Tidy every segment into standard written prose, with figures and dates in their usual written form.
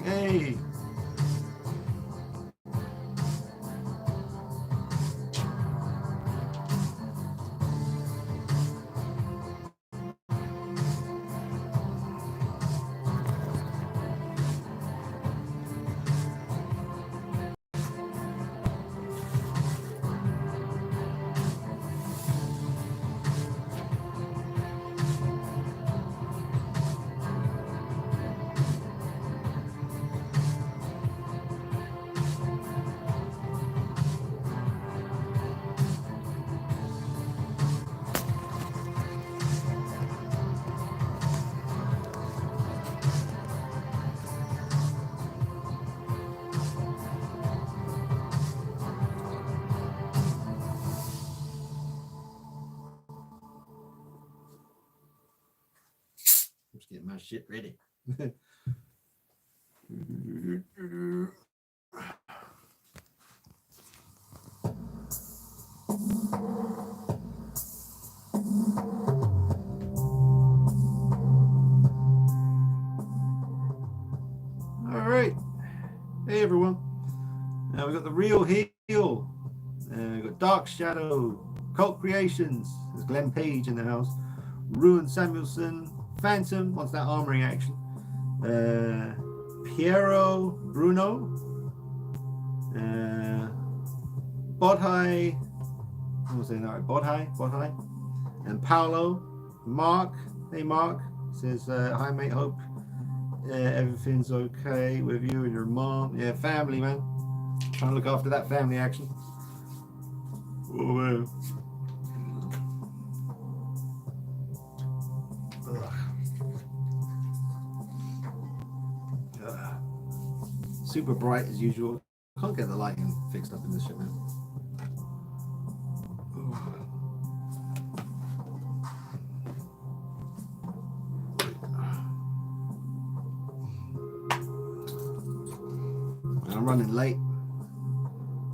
Hey. I'm just getting my shit ready. All right. Hey, everyone. Now we got the Real Heel. We got Dark Shadow, Cult Creations. There's Glenn Page in the house. Ruin Samuelson, Phantom. What's that armoring action? Piero Bruno. Bodhai. What was it? Bodhai. And Paolo. Mark. Hey, Mark. Says, hi, mate. Hope everything's okay with you and your mom. Yeah, family, man. Trying to look after that family action. Oh, man. Super bright as usual. Can't get the lighting fixed up in this shit, man. I'm running late.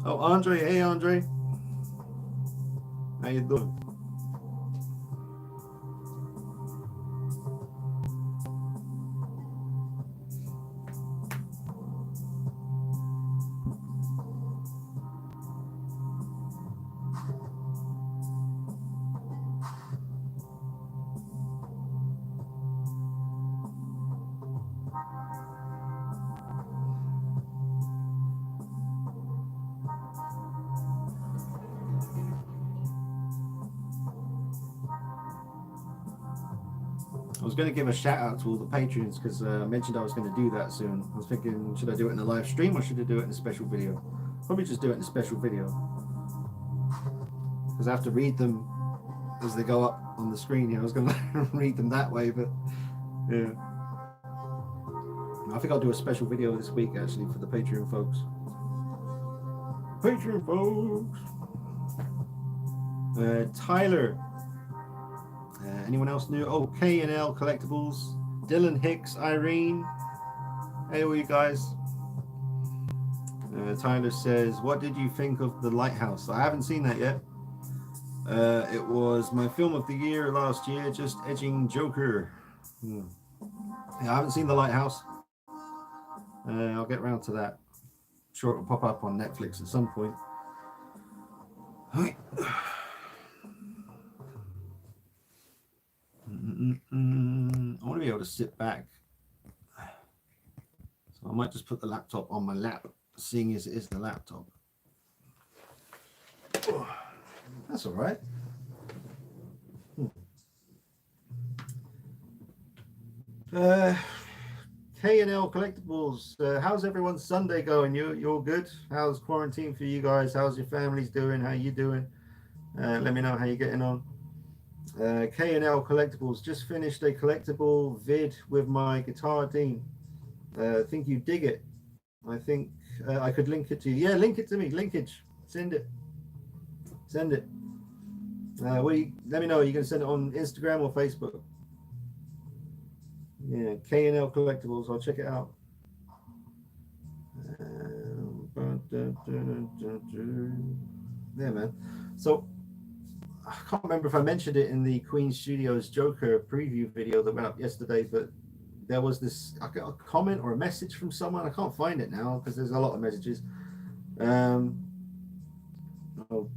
Oh, Andre. Hey, Andre. How you doing? I was going to give a shout out to all the patrons because I mentioned I was going to do that soon. I was thinking, should I do it in a live stream or should I do it in a special video? Probably just do it in a special video because I have to read them as they go up on the screen. You know, I was going to read them that way, but yeah. I think I'll do a special video this week actually for the Patreon folks. Patreon folks. Tyler. Anyone else new? Oh, K&L Collectibles. Dylan Hicks, Irene. Hey, all you guys. Tyler says, what did you think of The Lighthouse? I haven't seen that yet. It was my film of the year last year, just edging Joker. Yeah, I haven't seen The Lighthouse. I'll get around to that. I'm sure it'll pop up on Netflix at some point. I want to be able to sit back. So I might just put the laptop on my lap, seeing as it is the laptop. Oh, that's all right. K&L Collectibles. How's everyone's Sunday going? You're good? How's quarantine for you guys? How's your families doing? How you doing? Let me know how you're getting on. K&L Collectibles just finished a collectible vid with my Guitar Dean. I think you dig it. I think I could link it to you. Yeah, link it to me. Linkage. Send it. Let me know. Are you going to send it on Instagram or Facebook? Yeah, K&L Collectibles. I'll check it out. Yeah, man. So I can't remember if I mentioned it in the Queen Studios Joker preview video that went up yesterday, but there was this, I got a comment or a message from someone. I can't find it now because there's a lot of messages. Um, oh,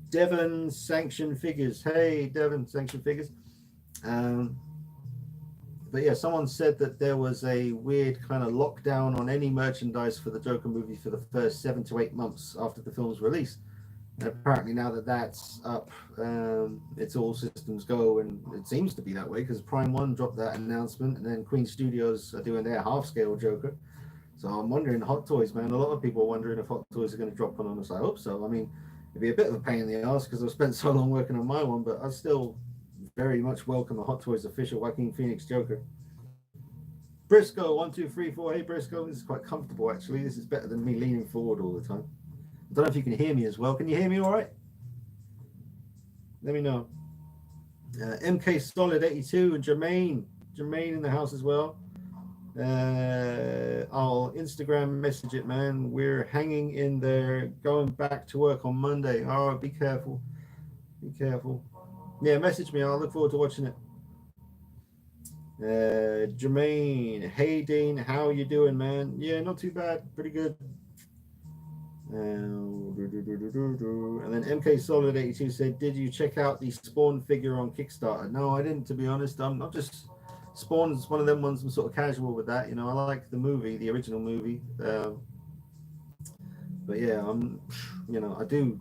Devon Sanction Figures. Hey, Devon Sanction Figures. Um, but yeah, someone said that there was a weird kind of lockdown on any merchandise for the Joker movie for the first 7 to 8 months after the film's release. And apparently, now that that's up, it's all systems go, and it seems to be that way because Prime One dropped that announcement, and then Queen Studios are doing their half-scale Joker. So I'm wondering, Hot Toys, man. A lot of people are wondering if Hot Toys are going to drop one on us. I hope so. I mean, it'd be a bit of a pain in the ass because I've spent so long working on my one, but I still very much welcome the Hot Toys official Joaquin Phoenix Joker. Briscoe 1234. Hey Briscoe, this is quite comfortable actually. This is better than me leaning forward all the time. I don't know if you can hear me as well. Can you hear me all right? Let me know. MK Solid 82 and Jermaine in the house as well. I'll Instagram message it, man. We're hanging in there, going back to work on Monday. Oh, be careful. Be careful. Yeah, message me. I'll look forward to watching it. Jermaine, hey Dean, how you doing, man? Yeah, not too bad. Pretty good. And then MK Solid 82 said, did you check out the Spawn figure on Kickstarter? No, I didn't, to be honest. I'm just Spawn's one of them ones. I'm sort of casual with that, you know. I like the movie, the original movie, but yeah, I do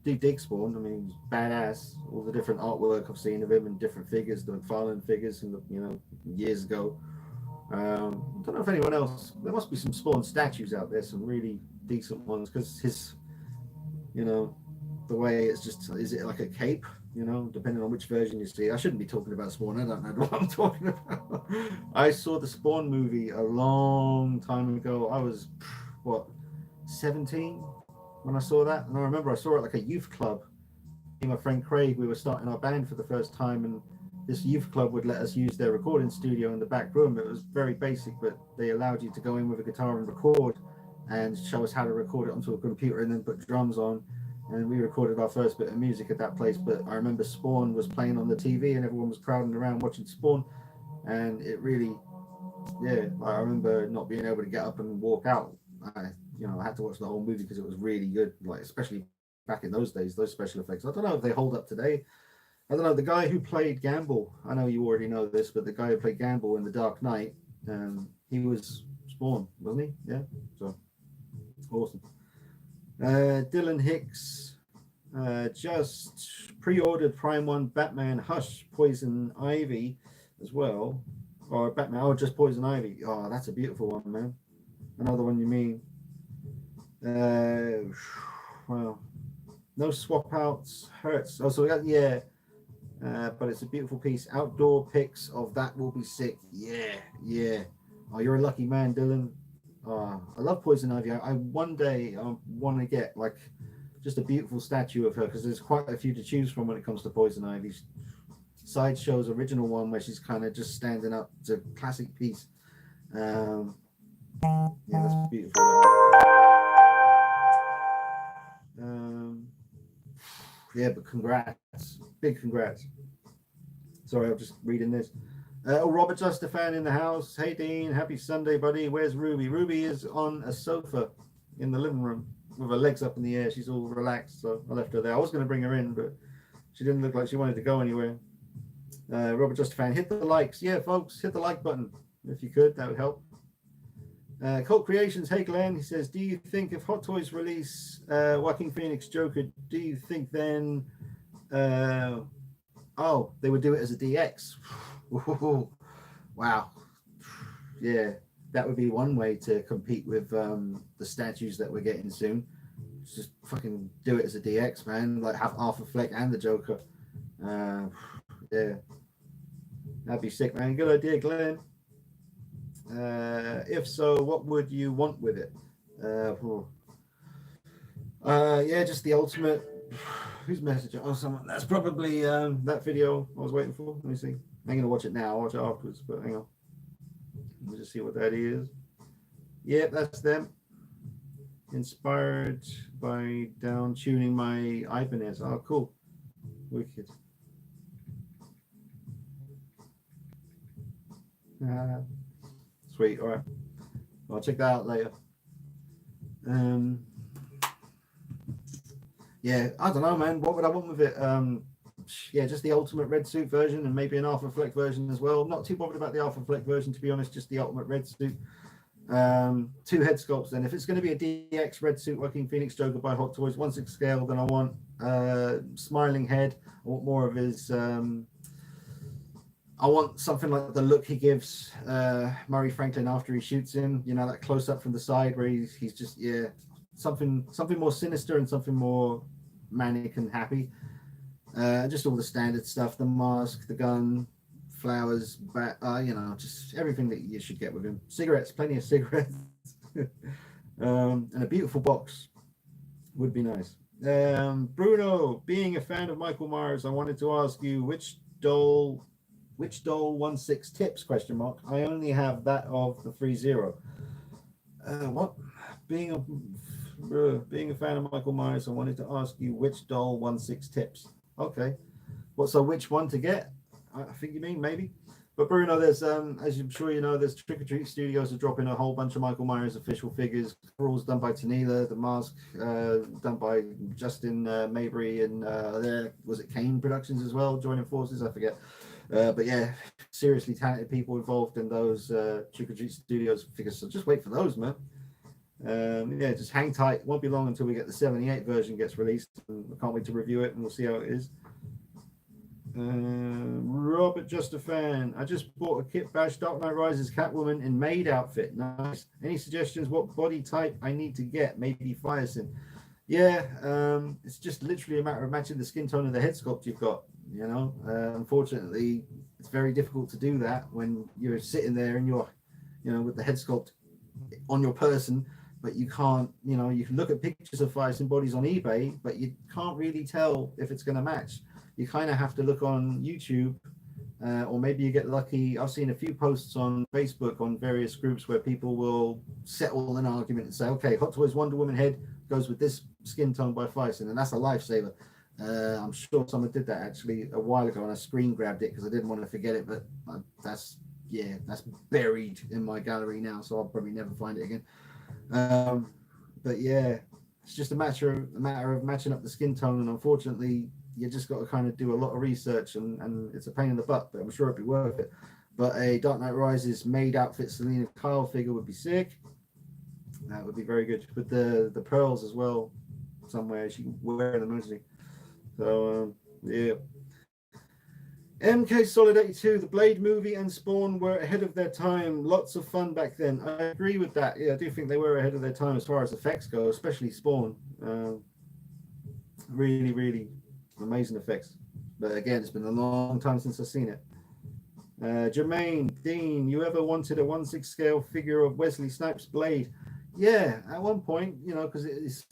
dig Spawn. I mean, he's badass. All the different artwork I've seen of him and different figures, the McFarlane figures, and years ago. I don't know if anyone else. There must be some Spawn statues out there, some really decent ones, because his, the way it's just, is it like a cape? Depending on which version you see. I shouldn't be talking about Spawn. I don't know what I'm talking about. I saw the Spawn movie a long time ago. I was, 17 when I saw that, and I remember I saw it like a youth club. Me and my friend Craig, we were starting our band for the first time, and this youth club would let us use their recording studio in the back room. It was very basic, but they allowed you to go in with a guitar and record and show us how to record it onto a computer and then put drums on. And we recorded our first bit of music at that place. But I remember Spawn was playing on the TV and everyone was crowding around watching Spawn. And it really, I remember not being able to get up and walk out. I had to watch the whole movie because it was really good, like especially back in those days, those special effects. I don't know if they hold up today. I don't know. The guy who played Gamble, I know you already know this, but the guy who played Gamble in The Dark Knight, he was Spawn, wasn't he? Yeah. So awesome. Dylan Hicks just pre-ordered Prime One Batman Hush Poison Ivy as well, or Batman. Oh, just Poison Ivy. Oh, that's a beautiful one, man. Another one you mean? Well, no swap outs. Hurts. Oh, so we got but it's a beautiful piece. Outdoor pics of that will be sick. Yeah. Oh, you're a lucky man, Dylan. I love Poison Ivy. I one day I want to get like just a beautiful statue of her because there's quite a few to choose from when it comes to Poison Ivy. Sideshow's original one where she's kind of just standing up. It's a classic piece. Yeah, that's beautiful. Yeah, but congrats. Big congrats. Sorry, I'm just reading this. Robert Justafan in the house. Hey, Dean. Happy Sunday, buddy. Where's Ruby? Ruby is on a sofa in the living room with her legs up in the air. She's all relaxed, so I left her there. I was going to bring her in, but she didn't look like she wanted to go anywhere. Robert Justafan, hit the likes. Yeah, folks, hit the like button. If you could, that would help. Cult Creations, hey Glenn, he says, do you think if Hot Toys release Joaquin Phoenix Joker, do you think then they would do it as a DX? Wow. Yeah, that would be one way to compete with the statues that we're getting soon. Just fucking do it as a DX, man. Like have Arthur Fleck and the Joker. Yeah, that'd be sick, man. Good idea, Glenn. If so, what would you want with it? Just the ultimate. Whose message? Oh, someone. That's probably that video I was waiting for. Let me see. I'm gonna watch it now. I'll watch it afterwards. But hang on. Let me just see what that is. Yeah, that's them. Inspired by down tuning my Ibanez. Oh, cool. Wicked. Sweet. All right. I'll check that out later. Yeah, I don't know, man. What would I want with it? Yeah, just the ultimate red suit version and maybe an Alpha Fleck version as well. Not too bothered about the Alpha Fleck version, to be honest. Just the ultimate red suit. 2 head sculpts. Then, if it's going to be a DX red suit Joaquin Phoenix Joker by Hot Toys, 1/6 scale, then I want smiling head. I want more of his. I want something like the look he gives Murray Franklin after he shoots him. You know, that close up from the side where he's just something more sinister and something more manic and happy. Just all the standard stuff: the mask, the gun, flowers, you know, just everything that you should get with him. Cigarettes, plenty of cigarettes, and a beautiful box would be nice. Bruno, being a fan of Michael Myers, I wanted to ask you which doll 1/6 tips ? I only have that of the 3-0. What? Being a fan of Michael Myers, I wanted to ask you which doll 1/6 tips. Okay. What? So which one to get? I think you mean maybe. But Bruno, there's as I'm sure you know, there's Trick or Treat Studios are dropping a whole bunch of Michael Myers official figures. Rules done by Tanila, the mask done by Justin Mabry, and there was it Kane Productions as well, joining forces. I forget. But yeah, seriously talented people involved in those Trick or Treat Studios figures. So just wait for those, man. Yeah, just hang tight. Won't be long until we get the 78 version gets released. And I can't wait to review it, and we'll see how it is. Robert, just a fan. I just bought a Kit Bash Dark Knight Rises Catwoman in maid outfit. Nice. Any suggestions what body type I need to get? Maybe Firesin. Yeah, it's just literally a matter of matching the skin tone of the head sculpt you've got. You know, unfortunately, it's very difficult to do that when you're sitting there and you're, you know, with the head sculpt on your person, but you can't, you know, you can look at pictures of Firesin bodies on eBay, but you can't really tell if it's going to match. You kind of have to look on YouTube, or maybe you get lucky. I've seen a few posts on Facebook on various groups where people will settle an argument and say, okay, Hot Toys Wonder Woman head goes with this skin tone by Firesin, and that's a lifesaver. I'm sure someone did that actually a while ago, and I screen grabbed it because I didn't want to forget it, but that's buried in my gallery now, so I'll probably never find it again. But yeah, it's just a matter of matching up the skin tone, and unfortunately you just got to kind of do a lot of research, and it's a pain in the butt, but I'm sure it'd be worth it. But a Dark Knight Rises maid outfit Selena Kyle figure would be sick. That would be very good, with the pearls as well somewhere she can wear them mostly. So yeah. MK Solid 82, the Blade movie and Spawn were ahead of their time. Lots of fun back then. I agree with that. Yeah, I do think they were ahead of their time as far as effects go, especially Spawn. Really, really amazing effects. But again, it's been a long time since I've seen it. Jermaine, Dean, you ever wanted a 1/6 scale figure of Wesley Snipes' Blade? Yeah, at one point, you know, because it's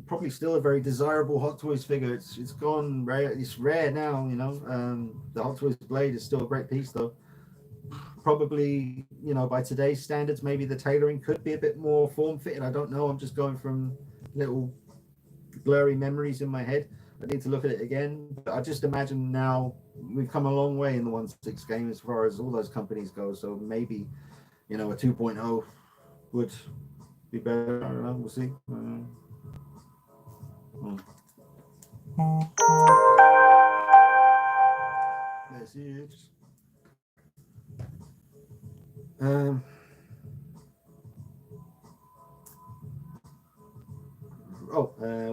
probably still a very desirable Hot Toys figure. It's gone rare. It's rare now, you know. The Hot Toys Blade is still a great piece, though. Probably, you know, by today's standards, maybe the tailoring could be a bit more form-fitted. I don't know. I'm just going from little blurry memories in my head. I need to look at it again. But I just imagine now we've come a long way in the 1/6 game as far as all those companies go. So maybe, you know, a 2.0 would be better. I don't know. We'll see. That's it.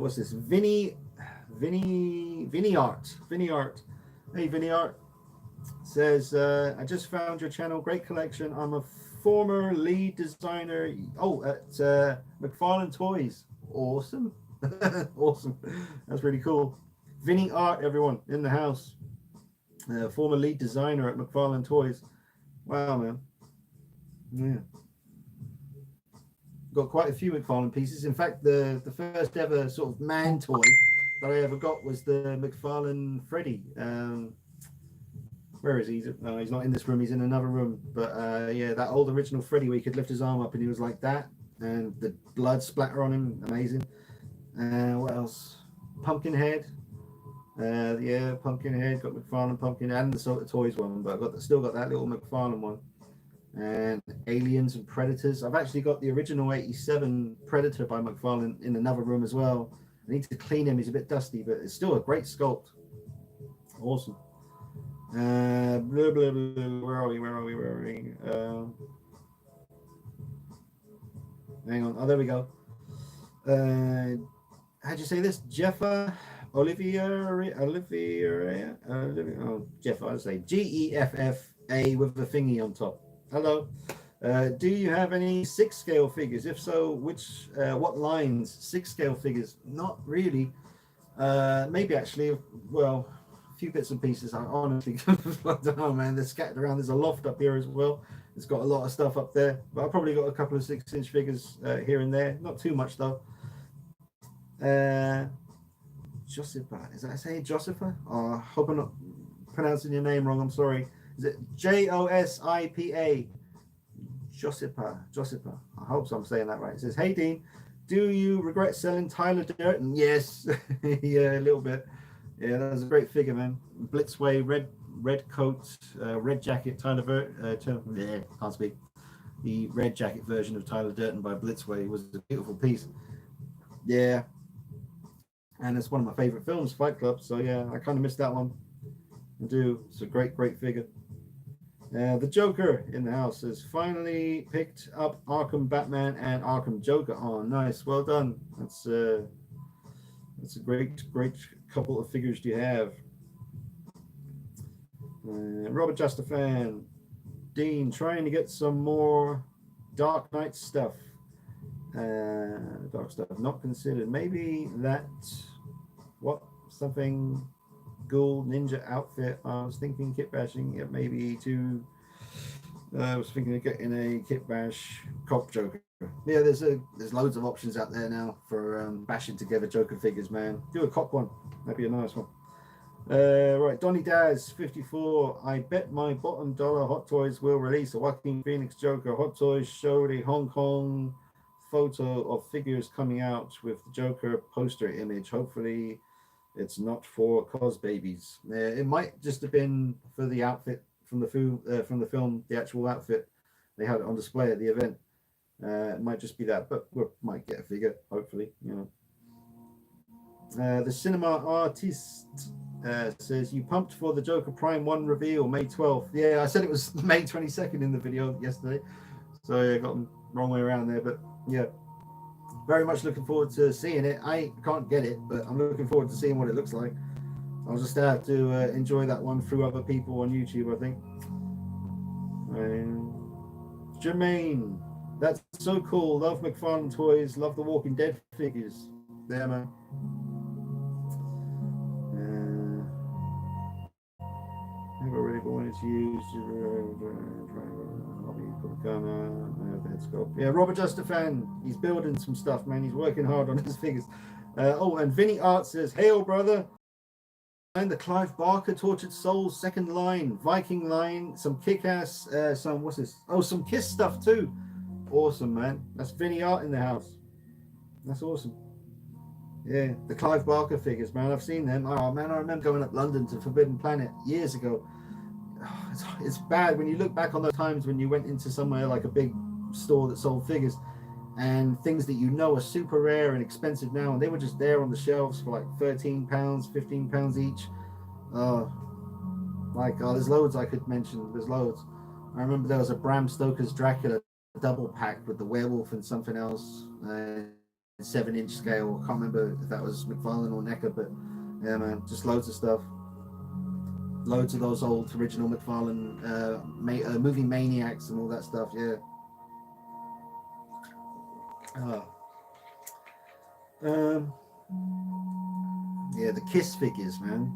What's this? Vinny Art. Hey, Vinny Art says, I just found your channel. Great collection. I'm a former lead designer. At McFarlane Toys. Awesome. Awesome. That's really cool. Vinny Art, everyone in the house. Former lead designer at McFarlane Toys. Wow, man. Yeah. Got quite a few McFarlane pieces. In fact, the first ever sort of man toy that I ever got was the McFarlane Freddy. Where is he? No, he's not in this room. He's in another room. But yeah, that old original Freddy where he could lift his arm up and he was like that. And the blood splatter on him. Amazing. What else? Pumpkinhead. Pumpkinhead. Got McFarlane Pumpkin and the sort of toys one. But I still got that little McFarlane one. and Aliens and Predators. I've actually got the original 87 Predator by McFarlane in another room as well. I need to clean him. He's a bit dusty, but it's still a great sculpt. Awesome. Blah, blah, blah. Where are we? Hang on. Oh, there we go. How'd you say this? Jeffa Olivia. Oh, Jeffa. I'd say GEFFA with the thingy on top. Hello. Do you have any 6 scale figures? If so, what lines? 6 scale figures? Not really. Maybe actually. Well, a few bits and pieces. I honestly I don't know, man. They're scattered around. There's a loft up here as well. It's got a lot of stuff up there, but I've probably got a couple of 6-inch figures here and there. Not too much though. Josipa, is that saying Josipa? Oh, I hope I'm not pronouncing your name wrong. I'm sorry. Is it Josipa? Josipa. I hope so. I'm saying that right. It says, "Hey Dean, do you regret selling Tyler Durden?" Yes, yeah, a little bit. Yeah, that was a great figure, man. Blitzway, red coat, red jacket. Can't speak. The red jacket version of Tyler Durden by Blitzway was a beautiful piece. Yeah, and it's one of my favorite films, Fight Club. So yeah, I kind of missed that one. I do. It's a great figure. The Joker in the house has finally picked up Arkham Batman and Arkham Joker. Oh, nice, well done. That's a great couple of figures you have. Robert Justafan, Dean, trying to get some more Dark Knight stuff. Dark stuff not considered. Maybe that something Ghoul Ninja outfit. I was thinking kit bashing. Yeah, maybe to. I was thinking of getting a kit bash cop Joker. Yeah, there's loads of options out there now for bashing together Joker figures. Man, do a cop one. That'd be a nice one. Right, Donny Daz 54. I bet my bottom dollar Hot Toys will release a Joaquin Phoenix Joker. Hot Toys showed a Hong Kong photo of figures coming out with the Joker poster image. Hopefully it's not for cos babies. It might just have been for the outfit from the film, the actual outfit. They had it on display at the event. It might just be that, but we might get a figure, hopefully, you know. The Cinema Artist says, you pumped for the Joker Prime 1 reveal May 12th. Yeah, I said it was May 22nd in the video yesterday. So yeah, I got them wrong way around there, but yeah. Very much looking forward to seeing it. I can't get it, but I'm looking forward to seeing what it looks like. I'll just have to enjoy that one through other people on YouTube, I think. Jermaine, that's so cool. Love McFarlane toys. Love the Walking Dead figures. There, man. Never really wanted to use yeah, Robert Justafan, he's building some stuff, man. He's working hard on his figures. And Vinny Art says, hail brother. And the Clive Barker Tortured Souls second line, Viking line, some kick-ass, some Kiss stuff too. Awesome, man. That's Vinny Art in the house. That's awesome. Yeah, the Clive Barker figures, man. I've seen them. Oh man, I remember going up London to Forbidden Planet years ago. Oh, it's bad when you look back on those times when you went into somewhere like a big store that sold figures and things that you know are super rare and expensive now, and they were just there on the shelves for like £13, £15 each. There's loads I could mention. There's loads. I remember there was a Bram Stoker's Dracula double pack with the werewolf and something else, 7-inch scale. I can't remember if that was McFarlane or NECA, but yeah, man, just loads of stuff. Loads of those old original McFarlane movie maniacs and all that stuff. Yeah. Yeah, the Kiss figures, man.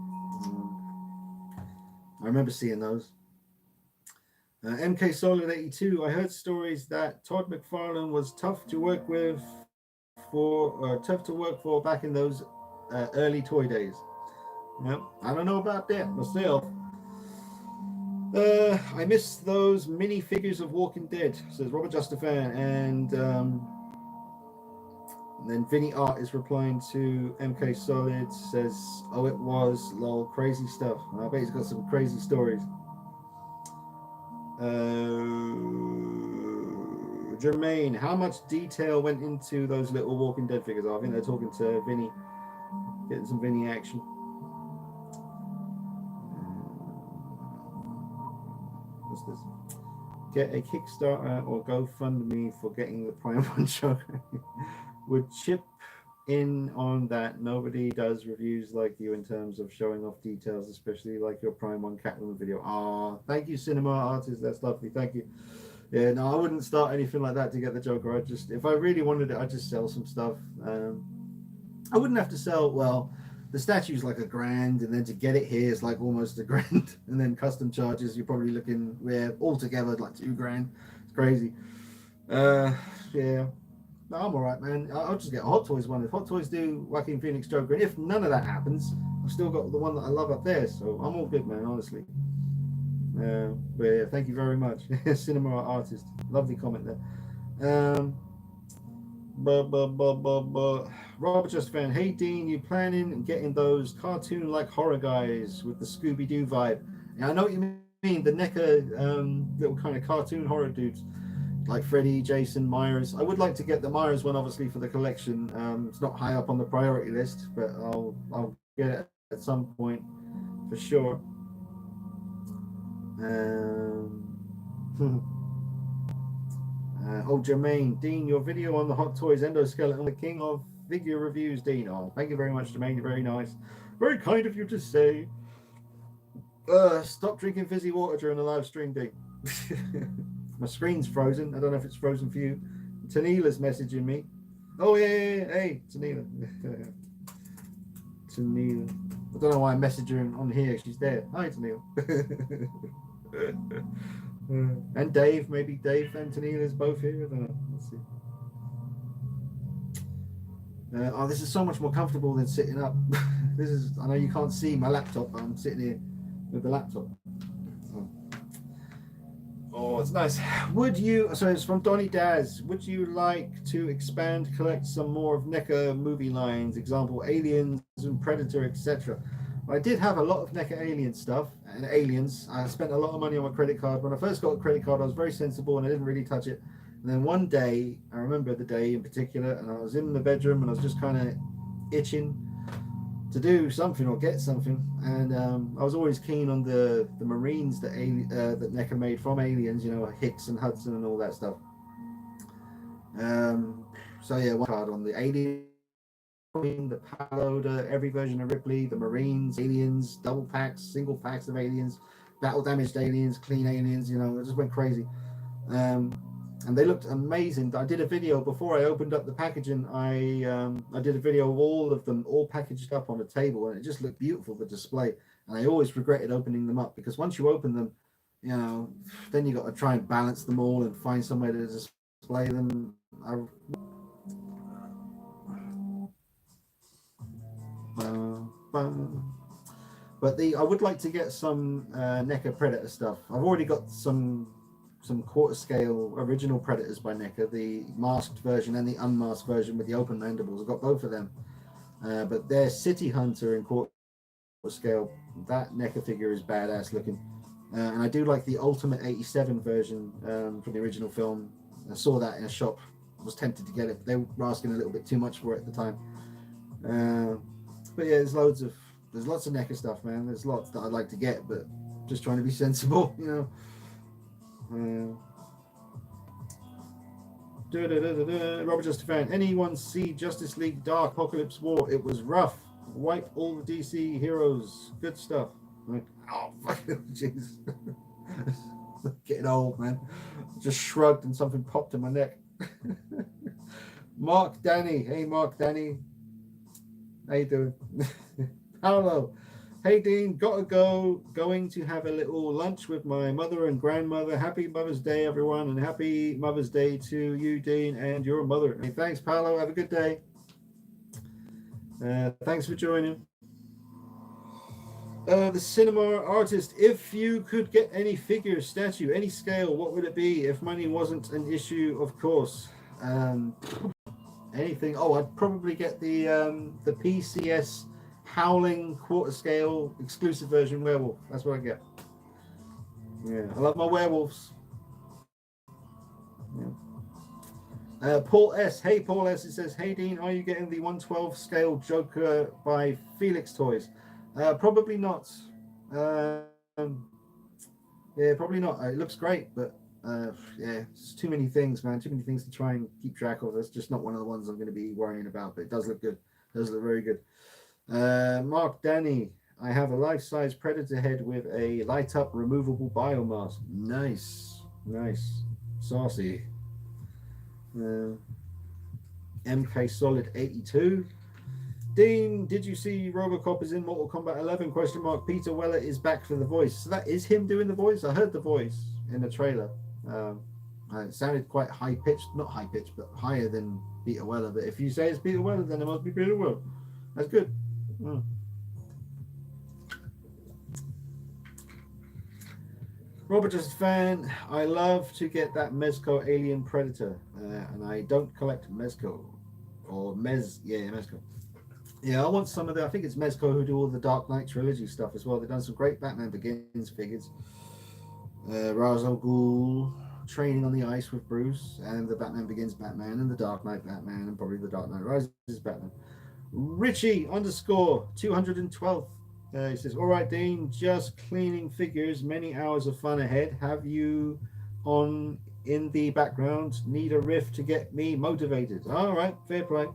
I remember seeing those. MK Solid 82. I heard stories that Todd McFarlane was tough to work for back in those early toy days. Yep, I don't know about that myself. I miss those mini figures of Walking Dead, says Robert Justafan, and then Vinny Art is replying to MK Solid, says, oh, it was lol, crazy stuff. I bet he's got some crazy stories. Jermaine, how much detail went into those little Walking Dead figures? I think they're talking to Vinny, getting some Vinny action. What's this? Get a Kickstarter or GoFundMe for getting the Prime 1 show. Would chip in on that. Nobody does reviews like you in terms of showing off details, especially like your Prime 1 Catwoman video. Ah, thank you, Cinema Artist. That's lovely. Thank you. Yeah, no, I wouldn't start anything like that to get the Joker. I'd just, if I really wanted it, I'd just sell some stuff. I wouldn't have to sell, well, the statue's like $1,000, and then to get it here is like almost $1,000, and then custom charges, you're probably looking, yeah, altogether like $2,000. It's crazy. Yeah. No, I'm all right, man. I'll just get a Hot Toys one. If Hot Toys do Joaquin Phoenix Joker, and if none of that happens, I've still got the one that I love up there, so I'm all good, man, honestly. But yeah, thank you very much. Cinema Artist. Lovely comment there. Robert Just Fan. Hey, Dean, you planning on getting those cartoon-like horror guys with the Scooby-Doo vibe? Yeah, I know what you mean. The NECA little kind of cartoon horror dudes. Like Freddy, Jason, Myers. I would like to get the Myers one, obviously, for the collection. It's not high up on the priority list, but I'll get it at some point for sure. Oh, Jermaine, Dean, your video on the Hot Toys endoskeleton, the king of figure reviews, Dean. Oh, thank you very much, Jermaine. You're very nice. Very kind of you to say. Stop drinking fizzy water during the live stream, Dean. My screen's frozen. I don't know if it's frozen for you. Tanila's messaging me. Oh, yeah. Hey, Tanila. Tanila. I don't know why I messaged her on here. She's there. Hi, Tanila. And Dave. Maybe Dave and Tanila's both here. I don't know. Let's see. Oh, this is so much more comfortable than sitting up. This is, I know you can't see my laptop, but I'm sitting here with the laptop. Oh, it's nice. Would you, so it's from Donny Daz, would you like to expand, collect some more of NECA movie lines, example, Aliens and Predator, etc.? I did have a lot of NECA Alien stuff, and Aliens. I spent a lot of money on my credit card. When I first got a credit card, I was very sensible and I didn't really touch it. And then one day, I remember the day in particular, and I was in the bedroom and I was just kind of itching to do something or get something, and I was always keen on the Marines that that NECA made from Aliens, you know, Hicks and Hudson and all that stuff. So yeah, one card on the Alien, the Payloader, every version of Ripley, the Marines, Aliens, double packs, single packs of Aliens, battle damaged Aliens, clean Aliens, you know, it just went crazy. And they looked amazing. I did a video before I opened up the packaging. I did a video of all of them all packaged up on a table, and it just looked beautiful, the display. And I always regretted opening them up, because once you open them, you know, then you got to try and balance them all and find somewhere to display them. But I would like to get some NECA Predator stuff. I've already got some quarter scale original Predators by NECA, the masked version and the unmasked version with the open mandibles. I've got both of them, but their City Hunter in quarter scale, that NECA figure is badass looking, and I do like the Ultimate 87 version from the original film. I saw that in a shop, I was tempted to get it, but they were asking a little bit too much for it at the time. But yeah, there's lots of NECA stuff, man. There's lots that I'd like to get, but just trying to be sensible, you know. Robert Just a Fan. Anyone see Justice League Dark Apocalypse War? It was rough. Wipe all the DC heroes. Good stuff. Like, oh, fuck, jeez. Getting old, man. Just shrugged and something popped in my neck. Mark Danny. Hey, Mark Danny. How you doing? Paolo. Hey, Dean, gotta go. Going to have a little lunch with my mother and grandmother. Happy Mother's Day, everyone, and happy Mother's Day to you, Dean, and your mother. Hey, thanks, Paolo. Have a good day. Thanks for joining. The Cinema Artist. If you could get any figure, statue, any scale, what would it be? If money wasn't an issue, of course. Anything. Oh, I'd probably get the PCS Howling quarter scale exclusive version werewolf. That's what I get. Yeah, I love my werewolves. Yeah. Paul S. Hey, Paul S. It says, hey, Dean, are you getting the 112 scale Joker by Felix Toys? Probably not. Yeah, probably not. It looks great, but yeah, it's too many things, man. Too many things to try and keep track of. That's just not one of the ones I'm going to be worrying about, but it does look good. It does look very good. Mark Danny, I have a life-size predator head with a light-up removable biomass. Nice. Nice. Saucy. MK Solid 82. Dean, did you see Robocop is in Mortal Kombat 11? Question mark. Peter Weller is back for the voice. So that is him doing the voice. I heard the voice in the trailer. It sounded quite high pitched, not high pitched, but higher than Peter Weller. But if you say it's Peter Weller, then it must be Peter Weller. That's good. Robert just a fan. I love to get that Mezco Alien Predator, and I don't collect Mezco or Mezco. Yeah, I want some of the. I think it's Mezco who do all the Dark Knight trilogy stuff as well. They've done some great Batman Begins figures. Ra's al Ghul training on the ice with Bruce, and the Batman Begins Batman, and the Dark Knight Batman, and probably the Dark Knight Rises Batman. Richie _ 212. He says, all right, Dean, just cleaning figures, many hours of fun ahead. Have you on in the background? Need a riff to get me motivated. All right, fair play.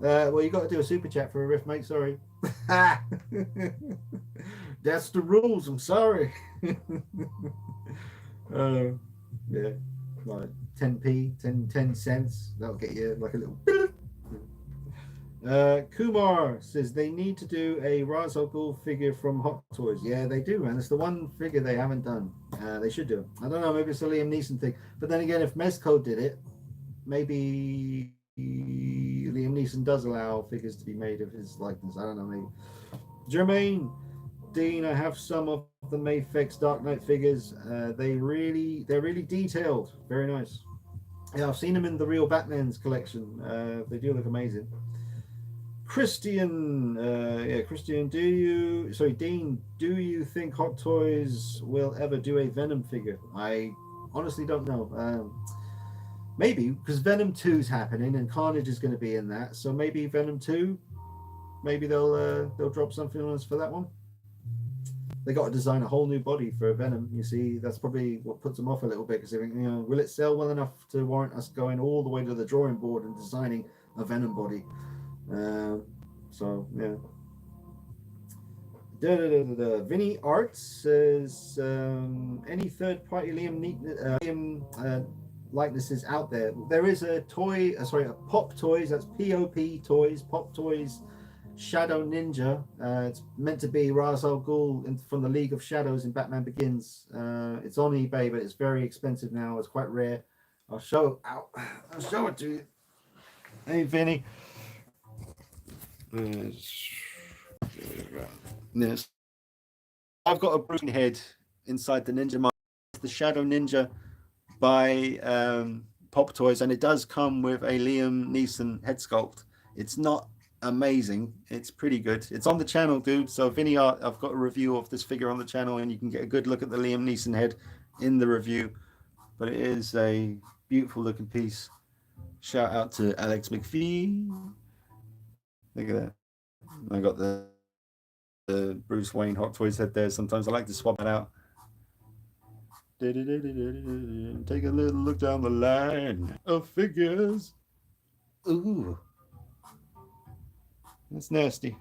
Well, you got to do a super chat for a riff, mate. Sorry. That's the rules. I'm sorry. Yeah, like 10p, 10 cents. That'll get you like a little. Kumar says they need to do a Ra's al Ghul figure from Hot Toys. Yeah, they do, man. It's the one figure they haven't done. They should do. I don't know. Maybe it's a Liam Neeson thing. But then again, if Mezco did it, maybe Liam Neeson does allow figures to be made of his likeness. I don't know. Maybe. Jermaine, Dean, I have some of the Mafex Dark Knight figures. They're really detailed. Very nice. Yeah, I've seen them in the Real Batman's collection. They do look amazing. Christian, Christian, Dean, do you think Hot Toys will ever do a Venom figure? I honestly don't know. Maybe, because Venom 2 is happening and Carnage is going to be in that, so maybe Venom 2, maybe they'll drop something on us for that one. They got to design a whole new body for Venom. You see, that's probably what puts them off a little bit, because they think, will it sell well enough to warrant us going all the way to the drawing board and designing a Venom body? So yeah. Vinny Arts says, any third-party Liam likenesses out there? There is a Pop Toys. That's POP Toys. Pop Toys Shadow Ninja. It's meant to be Ra's al Ghul from the League of Shadows in Batman Begins. It's on eBay, but it's very expensive now. It's quite rare. I'll show it to you. Hey, Vinny. Yes. I've got a broken head inside the Ninja Mask, the Shadow Ninja by Pop Toys, and it does come with a Liam Neeson head sculpt. It's not amazing. It's pretty good. It's on the channel, dude. So Vinny Art, I've got a review of this figure on the channel, and you can get a good look at the Liam Neeson head in the review. But it is a beautiful looking piece. Shout out to Alex McPhee. Look at that. I got the Bruce Wayne Hot Toys head there. Sometimes I like to swap it out. Take a little look down the line of figures. Ooh. That's nasty.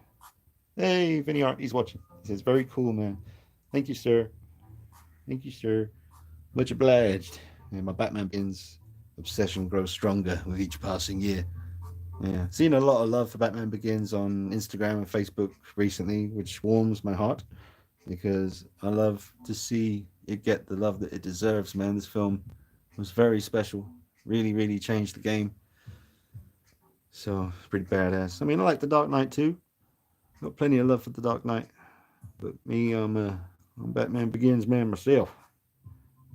Hey, Vinny Art, he's watching. He says, very cool, man. Thank you, sir. Thank you, sir. Much obliged. Yeah, my Batman Begins obsession grows stronger with each passing year. Yeah, seen a lot of love for Batman Begins on Instagram and Facebook recently, which warms my heart because I love to see it get the love that it deserves, man. This film was very special. Really, really changed the game. So, it's pretty badass. I mean, I like The Dark Knight too. Got plenty of love for The Dark Knight. But me, I'm Batman Begins man myself.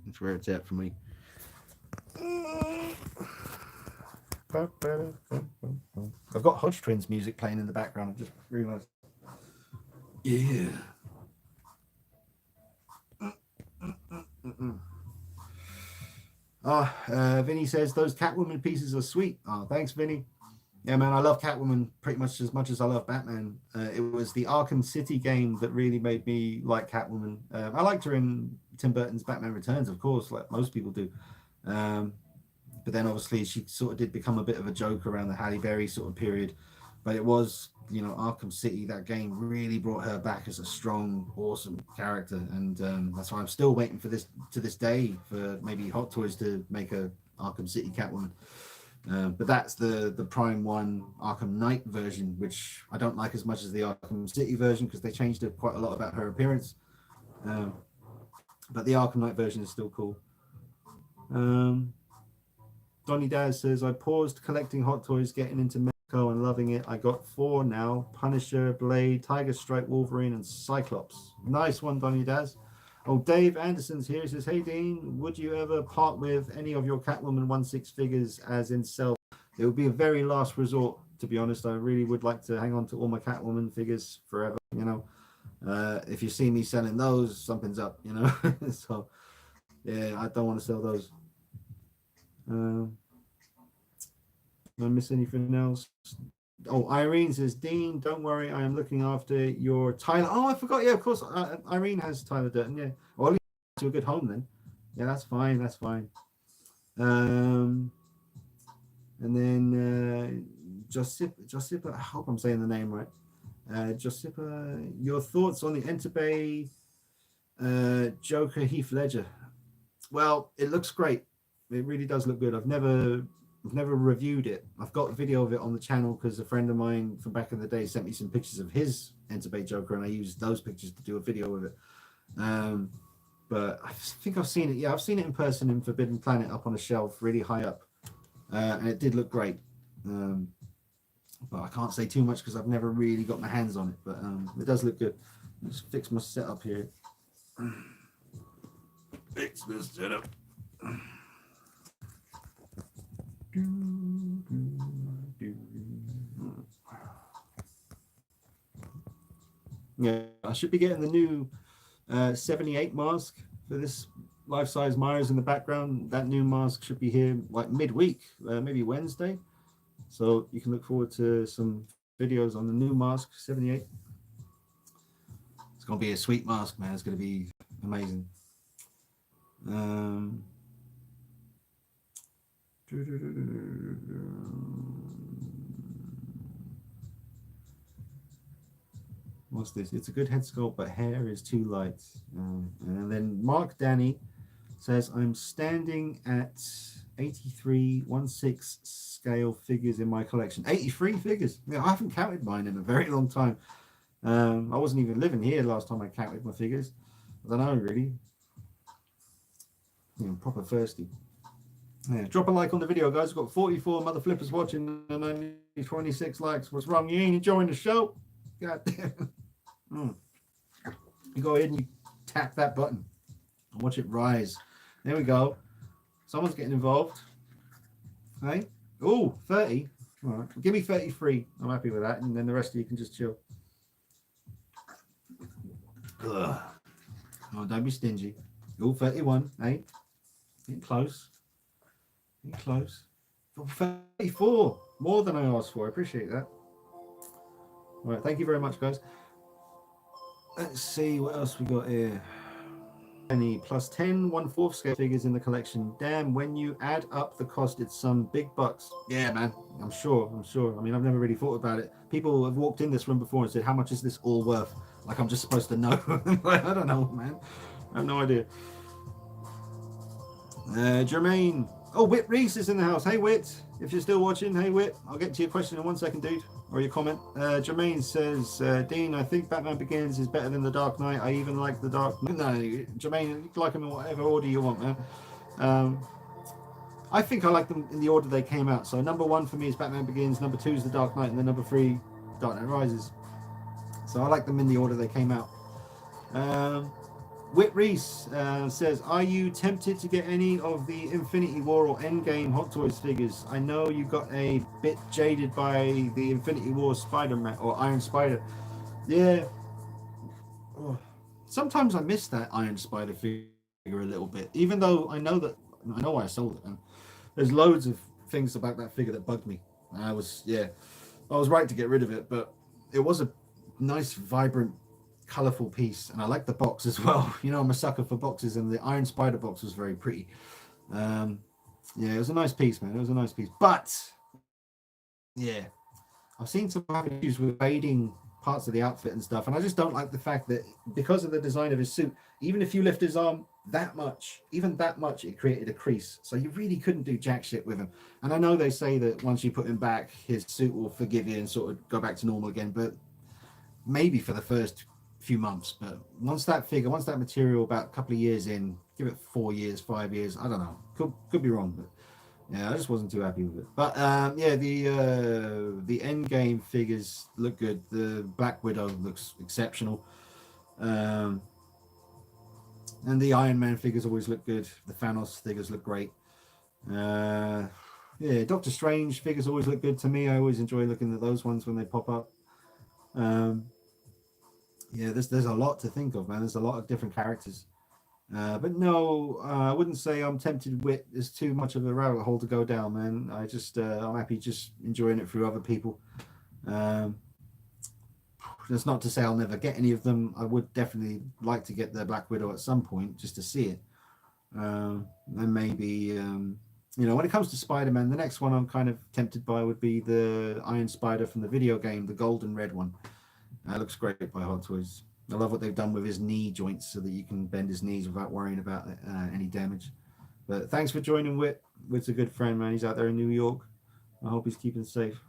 That's where it's at for me. I've got Hodge Twins music playing in the background. I just realised. Yeah. Vinny says those Catwoman pieces are sweet. Oh, thanks, Vinny. Yeah, man, I love Catwoman pretty much as I love Batman. It was the Arkham City game that really made me like Catwoman. I liked her in Tim Burton's Batman Returns, of course, like most people do. But then obviously she sort of did become a bit of a joke around the Halle Berry sort of period. But it was, Arkham City, that game really brought her back as a strong, awesome character. And that's why I'm still waiting for this to this day for maybe Hot Toys to make a Arkham City Catwoman. But that's the Prime 1 Arkham Knight version, which I don't like as much as the Arkham City version because they changed quite a lot about her appearance. But the Arkham Knight version is still cool. Donny Daz says, I paused collecting Hot Toys, getting into Mexico and loving it. I got 4 now: Punisher, Blade, Tiger Stripe, Wolverine, and Cyclops. Nice one, Donny Daz. Oh, Dave Anderson's here. He says, hey, Dean, would you ever part with any of your Catwoman 1/6 figures as in self? It would be a very last resort, to be honest. I really would like to hang on to all my Catwoman figures forever, If you see me selling those, something's up, So, yeah, I don't want to sell those. Did I miss anything else? Oh, Irene says, Dean, don't worry, I am looking after your Tyler. Oh, I forgot. Yeah, of course. Irene has Tyler Durden. Yeah. Well, at least to a good home then. Yeah, that's fine. That's fine. And then Josipa, I hope I'm saying the name right. Josipa, your thoughts on the Entebbe Joker Heath Ledger? Well, it looks great. It really does look good. I've never reviewed it. I've got a video of it on the channel because a friend of mine from back in the day sent me some pictures of his Entebbe Joker, and I used those pictures to do a video with it. But I think I've seen it. Yeah, I've seen it in person in Forbidden Planet up on a shelf, really high up, and it did look great. But I can't say too much because I've never really got my hands on it. But it does look good. Let's fix my setup here. Fix this setup. Yeah, I should be getting the new 78 mask for this life-size Myers in the background. That new mask should be here like midweek, maybe Wednesday. So you can look forward to some videos on the new mask 78. It's gonna be a sweet mask, man. It's gonna be amazing. What's this? It's a good head sculpt, but hair is too light. And then Mark Danny says, I'm standing at 83 1/6 scale figures in my collection. 83 figures. Yeah, I haven't counted mine in a very long time. I wasn't even living here last time I counted my figures. I don't know, really. I'm proper thirsty. Yeah, drop a like on the video, guys. We've got 44 mother flippers watching and only 26 likes. What's wrong? You ain't enjoying the show? God damn. You go ahead and you tap that button and watch it rise. There we go. Someone's getting involved. Hey? Oh, 30. All right. Give me 33. I'm happy with that. And then the rest of you can just chill. Ugh. Oh, don't be stingy. Oh, 31. Hey? Getting close. Getting close. 34. More than I asked for. I appreciate that. All right. Thank you very much, guys. Let's see what else we got here. Any plus 10 1/4 scale figures in the collection. Damn, when you add up the cost, it's some big bucks. Yeah, man. I'm sure. I mean, I've never really thought about it. People have walked in this room before and said, how much is this all worth? Like I'm just supposed to know. I don't know, man. I have no idea. Jermaine. Oh, Whit Reese is in the house. Hey, Whit. If you're still watching, hey, Whit. I'll get to your question in 1 second, dude. Or your comment. Jermaine says, Dean, I think Batman Begins is better than The Dark Knight. I even like The Dark Knight. No, Jermaine, you can like them in whatever order you want, man. I think I like them in the order they came out. So number 1 for me is Batman Begins. Number 2 is The Dark Knight. And then number 3, Dark Knight Rises. So I like them in the order they came out. Whit Reese says, are you tempted to get any of the Infinity War or Endgame Hot Toys figures? I know you got a bit jaded by the Infinity War Spider-Man or Iron Spider. Yeah. Oh. Sometimes I miss that Iron Spider figure. figure a little bit, even though I know why I sold it. And there's loads of things about that figure that bugged me. I was right to get rid of it, but it was a nice, vibrant, colorful piece, and I like the box as well. You know, I'm a sucker for boxes, and the Iron Spider box was very pretty. Um, yeah, it was a nice piece, man. It was a nice piece, but yeah, I've seen some issues with fading parts of the outfit and stuff, and I just don't like the fact that because of the design of his suit, even if you lift his arm that much, even that much, it created a crease. So you really couldn't do jack shit with him. And I know they say that once you put him back, his suit will forgive you and sort of go back to normal again, but maybe for the first few months. But once that material, about a couple of years in, give it 4 years, 5 years, I don't know, could be wrong, but yeah, I just wasn't too happy with it. But yeah, the end game figures look good. The Black Widow looks exceptional, and the Iron Man figures always look good. The Thanos figures look great. Yeah, Doctor Strange figures always look good to me. I always enjoy looking at those ones when they pop up. Yeah, there's a lot to think of, man. There's a lot of different characters. But no, I wouldn't say I'm tempted with. There's too much of a rabbit hole to go down, man. I'm happy just enjoying it through other people. Um, that's not to say I'll never get any of them. I would definitely like to get the Black Widow at some point just to see it. And maybe, when it comes to Spider-Man, the next one I'm kind of tempted by would be the Iron Spider from the video game, the golden red one. Looks great by Hot Toys. I love what they've done with his knee joints so that you can bend his knees without worrying about any damage. But thanks for joining Whit. Whit's a good friend, man. He's out there in New York. I hope he's keeping safe.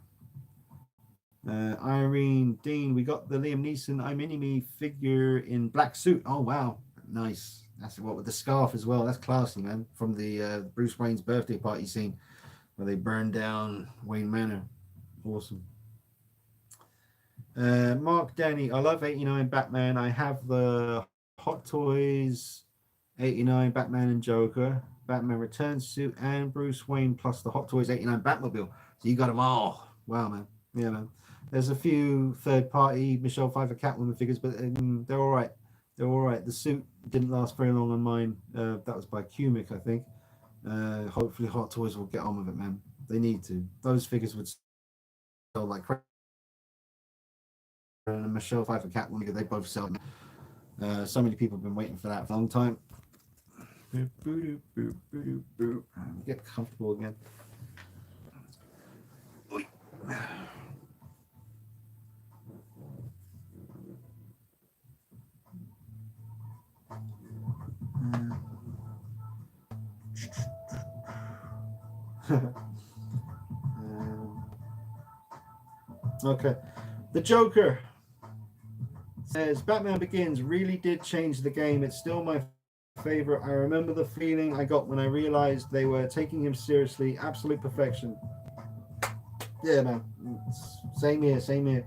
Irene Dean, we got the Liam Neeson I Mini Me figure in black suit. Oh, wow. Nice. That's what with the scarf as well. That's classy, man. From the Bruce Wayne's birthday party scene where they burned down Wayne Manor. Awesome. Mark Danny, I love 89 Batman. I have the Hot Toys 89 Batman and Joker, Batman Returns suit, and Bruce Wayne, plus the Hot Toys 89 Batmobile. So you got them all. Wow, man. Yeah, man. There's a few third-party Michelle Pfeiffer Catwoman figures, but they're all right. They're all right. The suit didn't last very long on mine. That was by Cumic, I think. Hopefully Hot Toys will get on with it, man. They need to. Those figures would sell like crazy. And Michelle Pfeiffer Catwoman, they both sell. So many people have been waiting for that for a long time. Get comfortable again. Okay. The Joker says Batman Begins really did change the game. It's still my favorite. I remember the feeling I got when I realized they were taking him seriously. Absolute perfection. Yeah, man. Same here.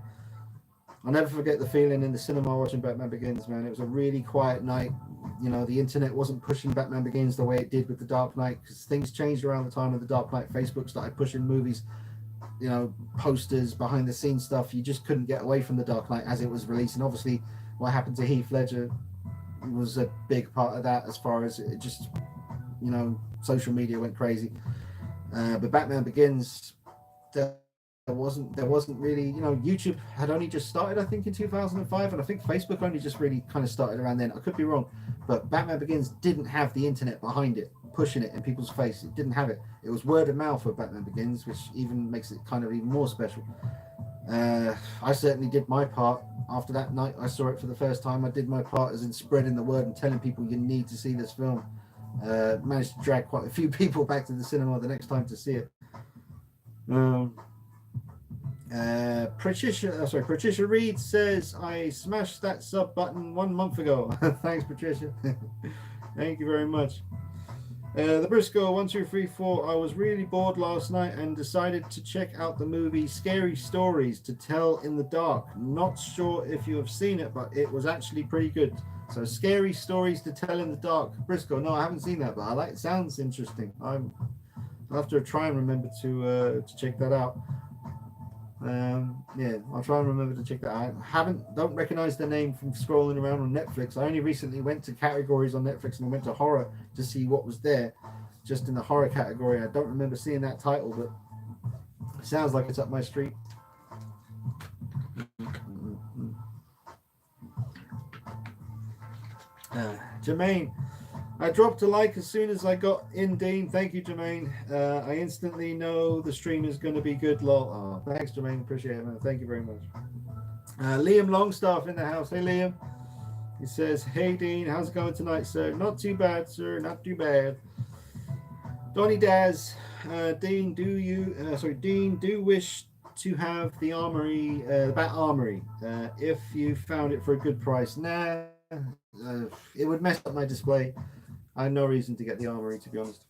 I'll never forget the feeling in the cinema watching Batman Begins, man. It was a really quiet night. You know, the internet wasn't pushing Batman Begins the way it did with The Dark Knight, because things changed around the time of The Dark Knight. Facebook started pushing movies, you know, posters, behind the scenes stuff. You just couldn't get away from The Dark Knight as it was released. And obviously what happened to Heath Ledger was a big part of that, as far as it just, you know, social media went crazy. But Batman Begins, there wasn't really, you know, YouTube had only just started, I think, in 2005, and I think Facebook only just really kind of started around then. I could be wrong, but Batman Begins didn't have the internet behind it, pushing it in people's face. It didn't have it. It was word of mouth for Batman Begins, which even makes it kind of even more special. I certainly did my part. After that night I saw it for the first time, I did my part as in spreading the word and telling people you need to see this film. Managed to drag quite a few people back to the cinema the next time to see it. Patricia Reed says, I smashed that sub button 1 month ago. Thanks, Patricia. Thank you very much. The Briscoe 1234. I was really bored last night and decided to check out the movie Scary Stories to Tell in the Dark. Not sure if you have seen it, but it was actually pretty good. So Scary Stories to Tell in the Dark. Briscoe, no, I haven't seen that, but I like it. Sounds interesting. I'll have to try and remember to check that out. Yeah, I'll try and remember to check that out. Don't recognize the name from scrolling around on Netflix. I only recently went to categories on Netflix and I went to horror to see what was there, just in the horror category. I don't remember seeing that title, but it sounds like it's up my street. Jermaine, I dropped a like as soon as I got in, Dean. Thank you, Jermaine. I instantly know the stream is going to be good. Lol. Oh, thanks, Jermaine. Appreciate it, man. Thank you very much. Liam Longstaff in the house. Hey, Liam. He says, "Hey, Dean. How's it going tonight, sir? Not too bad, sir. Not too bad." Donny Daz. Dean, Dean, do wish to have the armory, the Bat Armory, if you found it for a good price. Nah, it would mess up my display. I have no reason to get the armory, to be honest.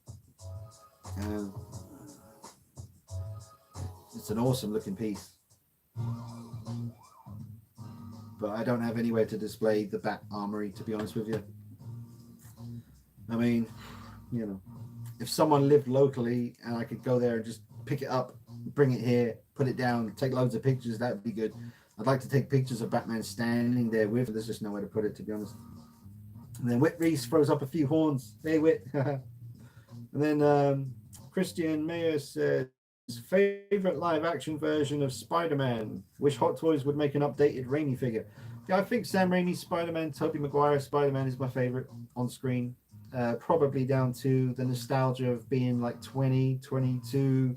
It's an awesome looking piece, but I don't have anywhere to display the Bat Armory, to be honest with you. I mean, you know, if someone lived locally and I could go there and just pick it up, bring it here, put it down, take loads of pictures, that would be good. I'd like to take pictures of Batman standing there with. There's just nowhere to put it, to be honest. And then Whit Reese throws up a few horns. Hey, Whit. And then Christian Mayer says, favorite live action version of Spider-Man. Wish Hot Toys would make an updated Raimi figure. Yeah, I think Sam Raimi's Spider-Man, Tobey Maguire Spider-Man is my favorite on screen. Probably down to the nostalgia of being like 20, 22,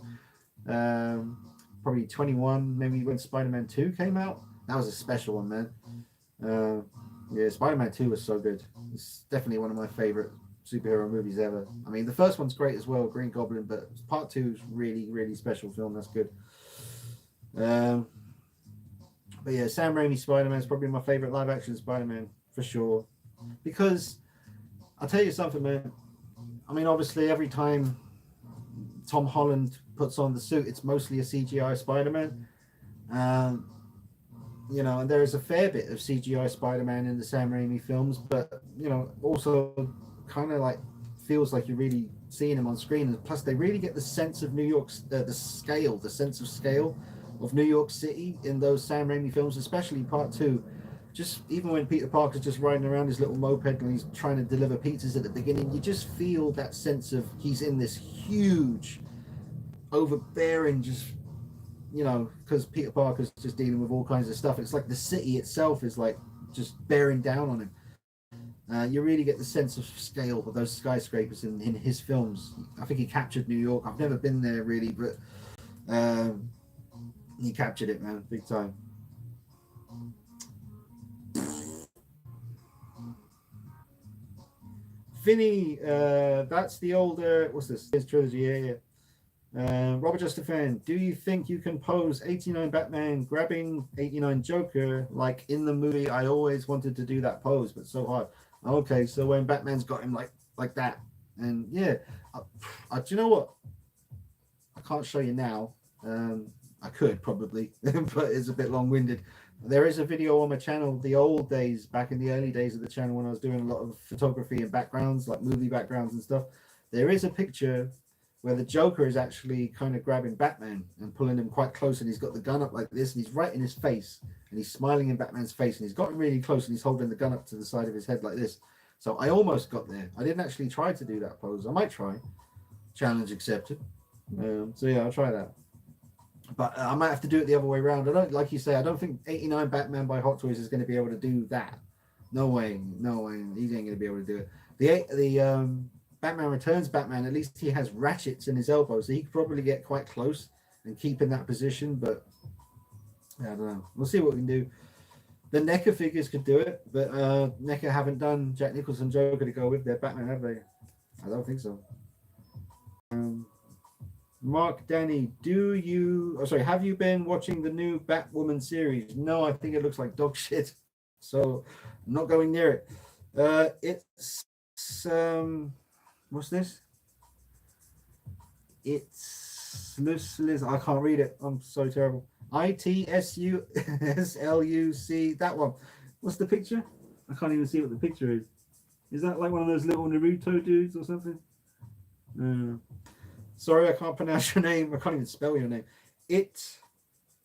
probably 21, maybe when Spider-Man 2 came out. That was a special one, man. Yeah, Spider-Man 2 was so good. It's definitely one of my favorite superhero movies ever. I mean, the first one's great as well, Green Goblin, but part 2 is really, really special film. That's good. But yeah, Sam Raimi Spider-Man is probably my favorite live action Spider-Man for sure. Because I'll tell you something, man. I mean, obviously, every time Tom Holland puts on the suit, it's mostly a CGI Spider-Man. You know, and there is a fair bit of CGI Spider-Man in the Sam Raimi films, but, you know, also kind of like feels like you're really seeing him on screen. And plus, they really get the sense of New York's, the sense of scale of New York City in those Sam Raimi films, especially part 2. Just even when Peter Parker's just riding around his little moped and he's trying to deliver pizzas at the beginning, you just feel that sense of he's in this huge, overbearing, just, you know, because Peter Parker's just dealing with all kinds of stuff. It's like the city itself is like just bearing down on him. You really get the sense of scale of those skyscrapers in his films. I think he captured New York. I've never been there really, but he captured it, man, big time. Vinny, that's the older, what's this? His trilogy, yeah. Robert Justafan, do you think you can pose 89 Batman grabbing 89 Joker like in the movie? I always wanted to do that pose, but so hard. Okay, so when Batman's got him like that, and yeah, do you know what? I can't show you now. I could probably, but it's a bit long-winded. There is a video on my channel, the old days, back in the early days of the channel when I was doing a lot of photography and backgrounds, like movie backgrounds and stuff. There is a picture where the Joker is actually kind of grabbing Batman and pulling him quite close, and he's got the gun up like this, and he's right in his face, and he's smiling in Batman's face, and he's gotten really close, and he's holding the gun up to the side of his head like this. So I almost got there. I didn't actually try to do that pose. I might try. Challenge accepted. So yeah, I'll try that. But I might have to do it the other way around. I don't, like you say, I don't think 89 Batman by Hot Toys is going to be able to do that. No way. He ain't going to be able to do it. The Batman Returns Batman, at least he has ratchets in his elbows, so he could probably get quite close and keep in that position, but I don't know. We'll see what we can do. The NECA figures could do it, but NECA haven't done Jack Nicholson Joker to go with their Batman, have they? I don't think so. Mark Danny, have you been watching the new Batwoman series? No, I think it looks like dog shit, so I'm not going near it. It's what's this? It's I can't read it. I'm so terrible. ITSUSLUC. That one. What's the picture? I can't even see what the picture is. Is that like one of those little Naruto dudes or something? Sorry, I can't pronounce your name. I can't even spell your name.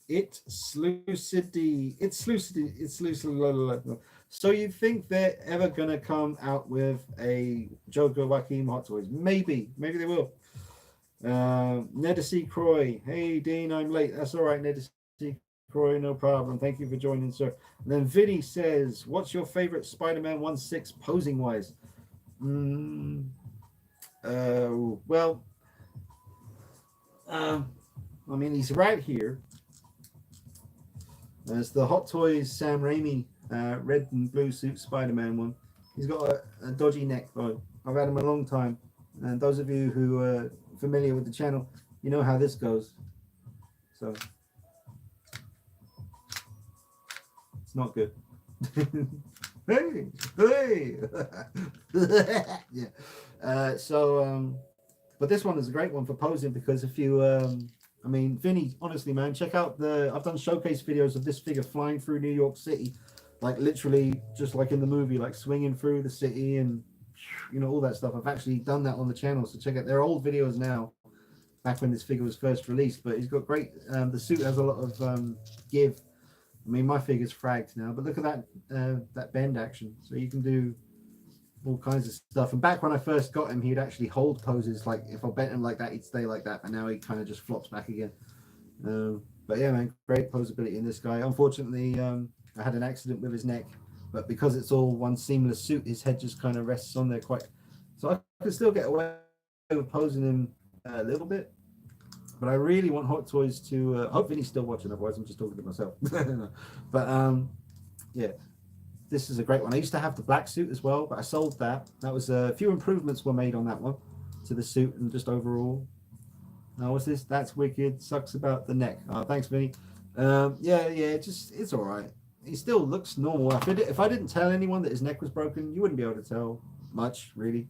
It's Lucid. So you think they're ever gonna come out with a Joker Joaquin Hot Toys? Maybe they will. Nedesi Croy, hey Dean, I'm late. That's all right, Nedesi Croy, no problem. Thank you for joining, sir. And then Vinny says, "What's your favorite Spider-Man 1/6 posing wise?" Mm, well, um, I mean, he's right here. There's the Hot Toys Sam Raimi red and blue suit Spider-Man one. He's got a dodgy neck though. I've had him a long time, and those of you who are familiar with the channel, you know how this goes. So it's not good. hey. Yeah. But this one is a great one for posing because if you, I mean, Vinny, honestly, man, check out I've done showcase videos of this figure flying through New York City, like literally just like in the movie, like swinging through the city and, all that stuff. I've actually done that on the channel. So check out, they're old videos now, back when this figure was first released, but he's got great, the suit has a lot of give. I mean, my figure's fragged now, but look at that bend action. So you can do all kinds of stuff. And back when I first got him, he'd actually hold poses. Like if I bent him like that, he'd stay like that. But now he kind of just flops back again. But yeah, man, great posability in this guy. Unfortunately, I had an accident with his neck, but because it's all one seamless suit, his head just kind of rests on there quite. So I can still get away with posing him a little bit. But I really want Hot Toys to. Hopefully, he's still watching. Otherwise, I'm just talking to myself. But yeah, this is a great one. I used to have the black suit as well, but I sold that. That was a few improvements were made on that one to the suit and just overall. Now, what's this? That's wicked. Sucks about the neck. Oh, thanks, Vinny. Yeah, it's all right. He still looks normal. If I didn't tell anyone that his neck was broken, you wouldn't be able to tell much, really.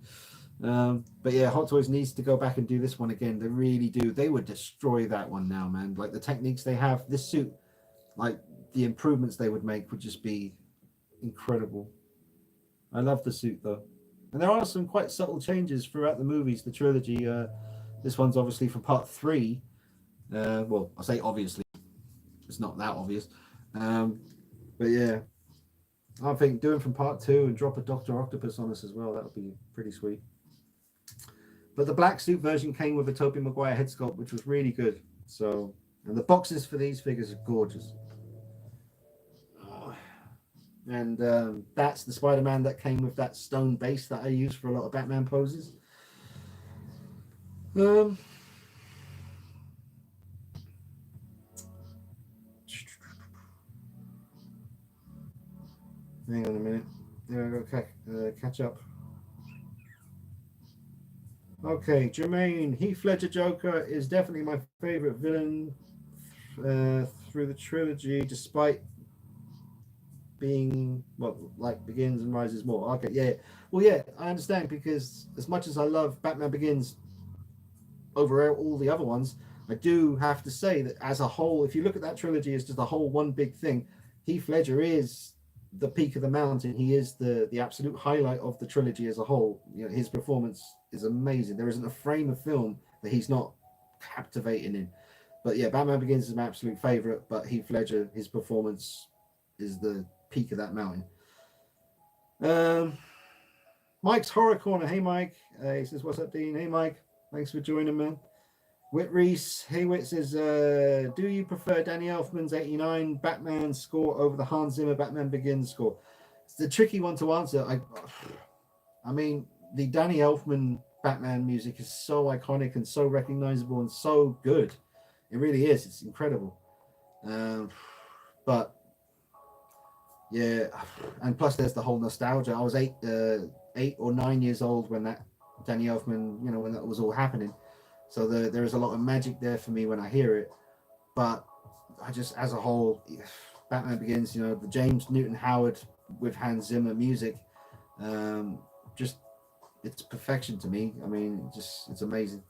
But yeah, Hot Toys needs to go back and do this one again. They really do. They would destroy that one now, man. Like the techniques they have, this suit, like the improvements they would make would just be incredible. I love the suit though, and there are some quite subtle changes throughout the movies, the trilogy. This one's obviously for part 3. Well, I say obviously, it's not that obvious, but yeah, I think doing from part 2 and drop a Doctor Octopus on us as well. That would be pretty sweet. But the black suit version came with a Tobey Maguire head sculpt, which was really good. So, and the boxes for these figures are gorgeous. And that's the Spider-Man that came with that stone base that I use for a lot of Batman poses. Hang on a minute. There I go. Catch up. Okay, Jermaine, Heath Ledger Joker is definitely my favorite villain through the trilogy, despite being like Begins and Rises more. Okay, yeah. Well, yeah, I understand because as much as I love Batman Begins over all the other ones, I do have to say that as a whole, if you look at that trilogy as just a whole one big thing, Heath Ledger is the peak of the mountain. He is the absolute highlight of the trilogy as a whole. His performance is amazing. There isn't a frame of film that he's not captivating in. But yeah, Batman Begins is my absolute favorite. But Heath Ledger, his performance is the peak of that mountain. Mike's Horror Corner. Hey, Mike. He says, "What's up, Dean?" Hey, Mike. Thanks for joining, man. Whit Reese. Hey, Whit says, "Do you prefer Danny Elfman's '89 Batman score over the Hans Zimmer Batman Begins score?" It's a tricky one to answer. I mean, the Danny Elfman Batman music is so iconic and so recognizable and so good. It really is. It's incredible. But yeah, and plus there's the whole nostalgia. I was 8 or 9 years old when that Danny Elfman, when that was all happening. So there is a lot of magic there for me when I hear it. But I just, as a whole, Batman Begins, the James Newton Howard with Hans Zimmer music, just it's perfection to me. I mean, it's amazing.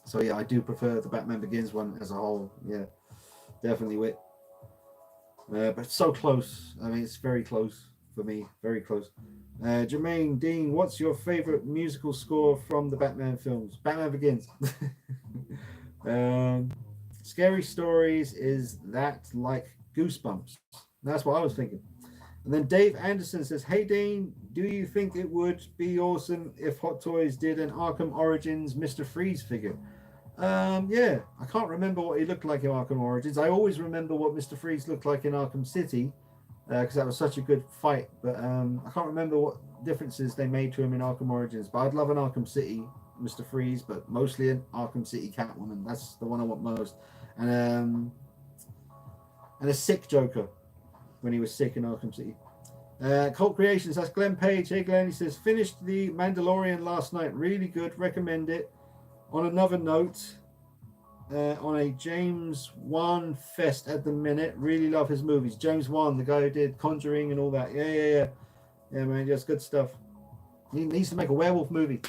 So yeah, I do prefer the Batman Begins one as a whole. Yeah, definitely Whit. But it's so close. I mean, it's very close for me. Very close. Jermaine Dean, what's your favorite musical score from the Batman films? Batman Begins. Scary Stories is that like Goosebumps? That's what I was thinking. And then Dave Anderson says, "Hey Dean, do you think it would be awesome if Hot Toys did an Arkham Origins Mr. Freeze figure?" Yeah, I can't remember what he looked like in Arkham Origins. I always remember what Mr. Freeze looked like in Arkham City because that was such a good fight. But I can't remember what differences they made to him in Arkham Origins. But I'd love an Arkham City Mr. Freeze, but mostly an Arkham City Catwoman. That's the one I want most. And a sick Joker when he was sick in Arkham City. Cult Creations, that's Glenn Page. Hey Glenn, he says, finished The Mandalorian last night. Really good, recommend it. On another note, on a James Wan fest at the minute. Really love his movies. James Wan, the guy who did Conjuring and all that. Yeah, man, just good stuff. He needs to make a werewolf movie.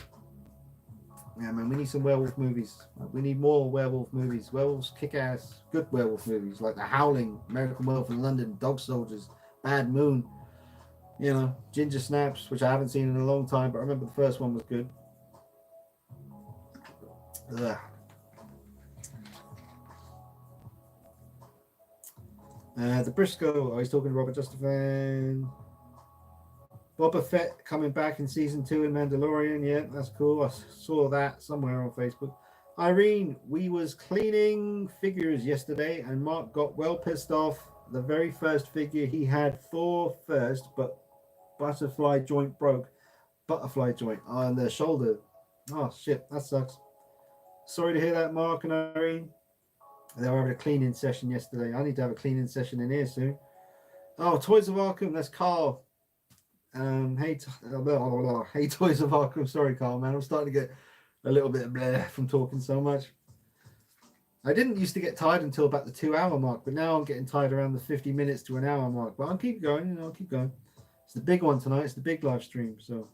Yeah, man, we need some werewolf movies. We need more werewolf movies. Werewolves kick ass. Good werewolf movies like The Howling, American Werewolf in London, Dog Soldiers, Bad Moon, you know, Ginger Snaps, which I haven't seen in a long time, but I remember the first one was good. Ugh. The Briscoe, he's talking to Robert Justafan. Boba Fett coming back in season 2 in Mandalorian. Yeah, that's cool. I saw that somewhere on Facebook. Irene, we was cleaning figures yesterday and Mark got well pissed off. The very first figure he had Thor first, but butterfly joint broke. Butterfly joint on the shoulder. Oh shit, that sucks. Sorry to hear that, Mark and Irene. They were having a cleaning session yesterday. I need to have a cleaning session in here soon. Oh, Toys of Arkham, that's Carl. Hey, hey, Toys of Arkham. Sorry, Carl, man. I'm starting to get a little bit of bleh from talking so much. I didn't used to get tired until about the 2-hour mark, but now I'm getting tired around the 50 minutes to an hour mark. But I'll keep going, you know, I'll keep going. It's the big one tonight. It's the big live stream. So,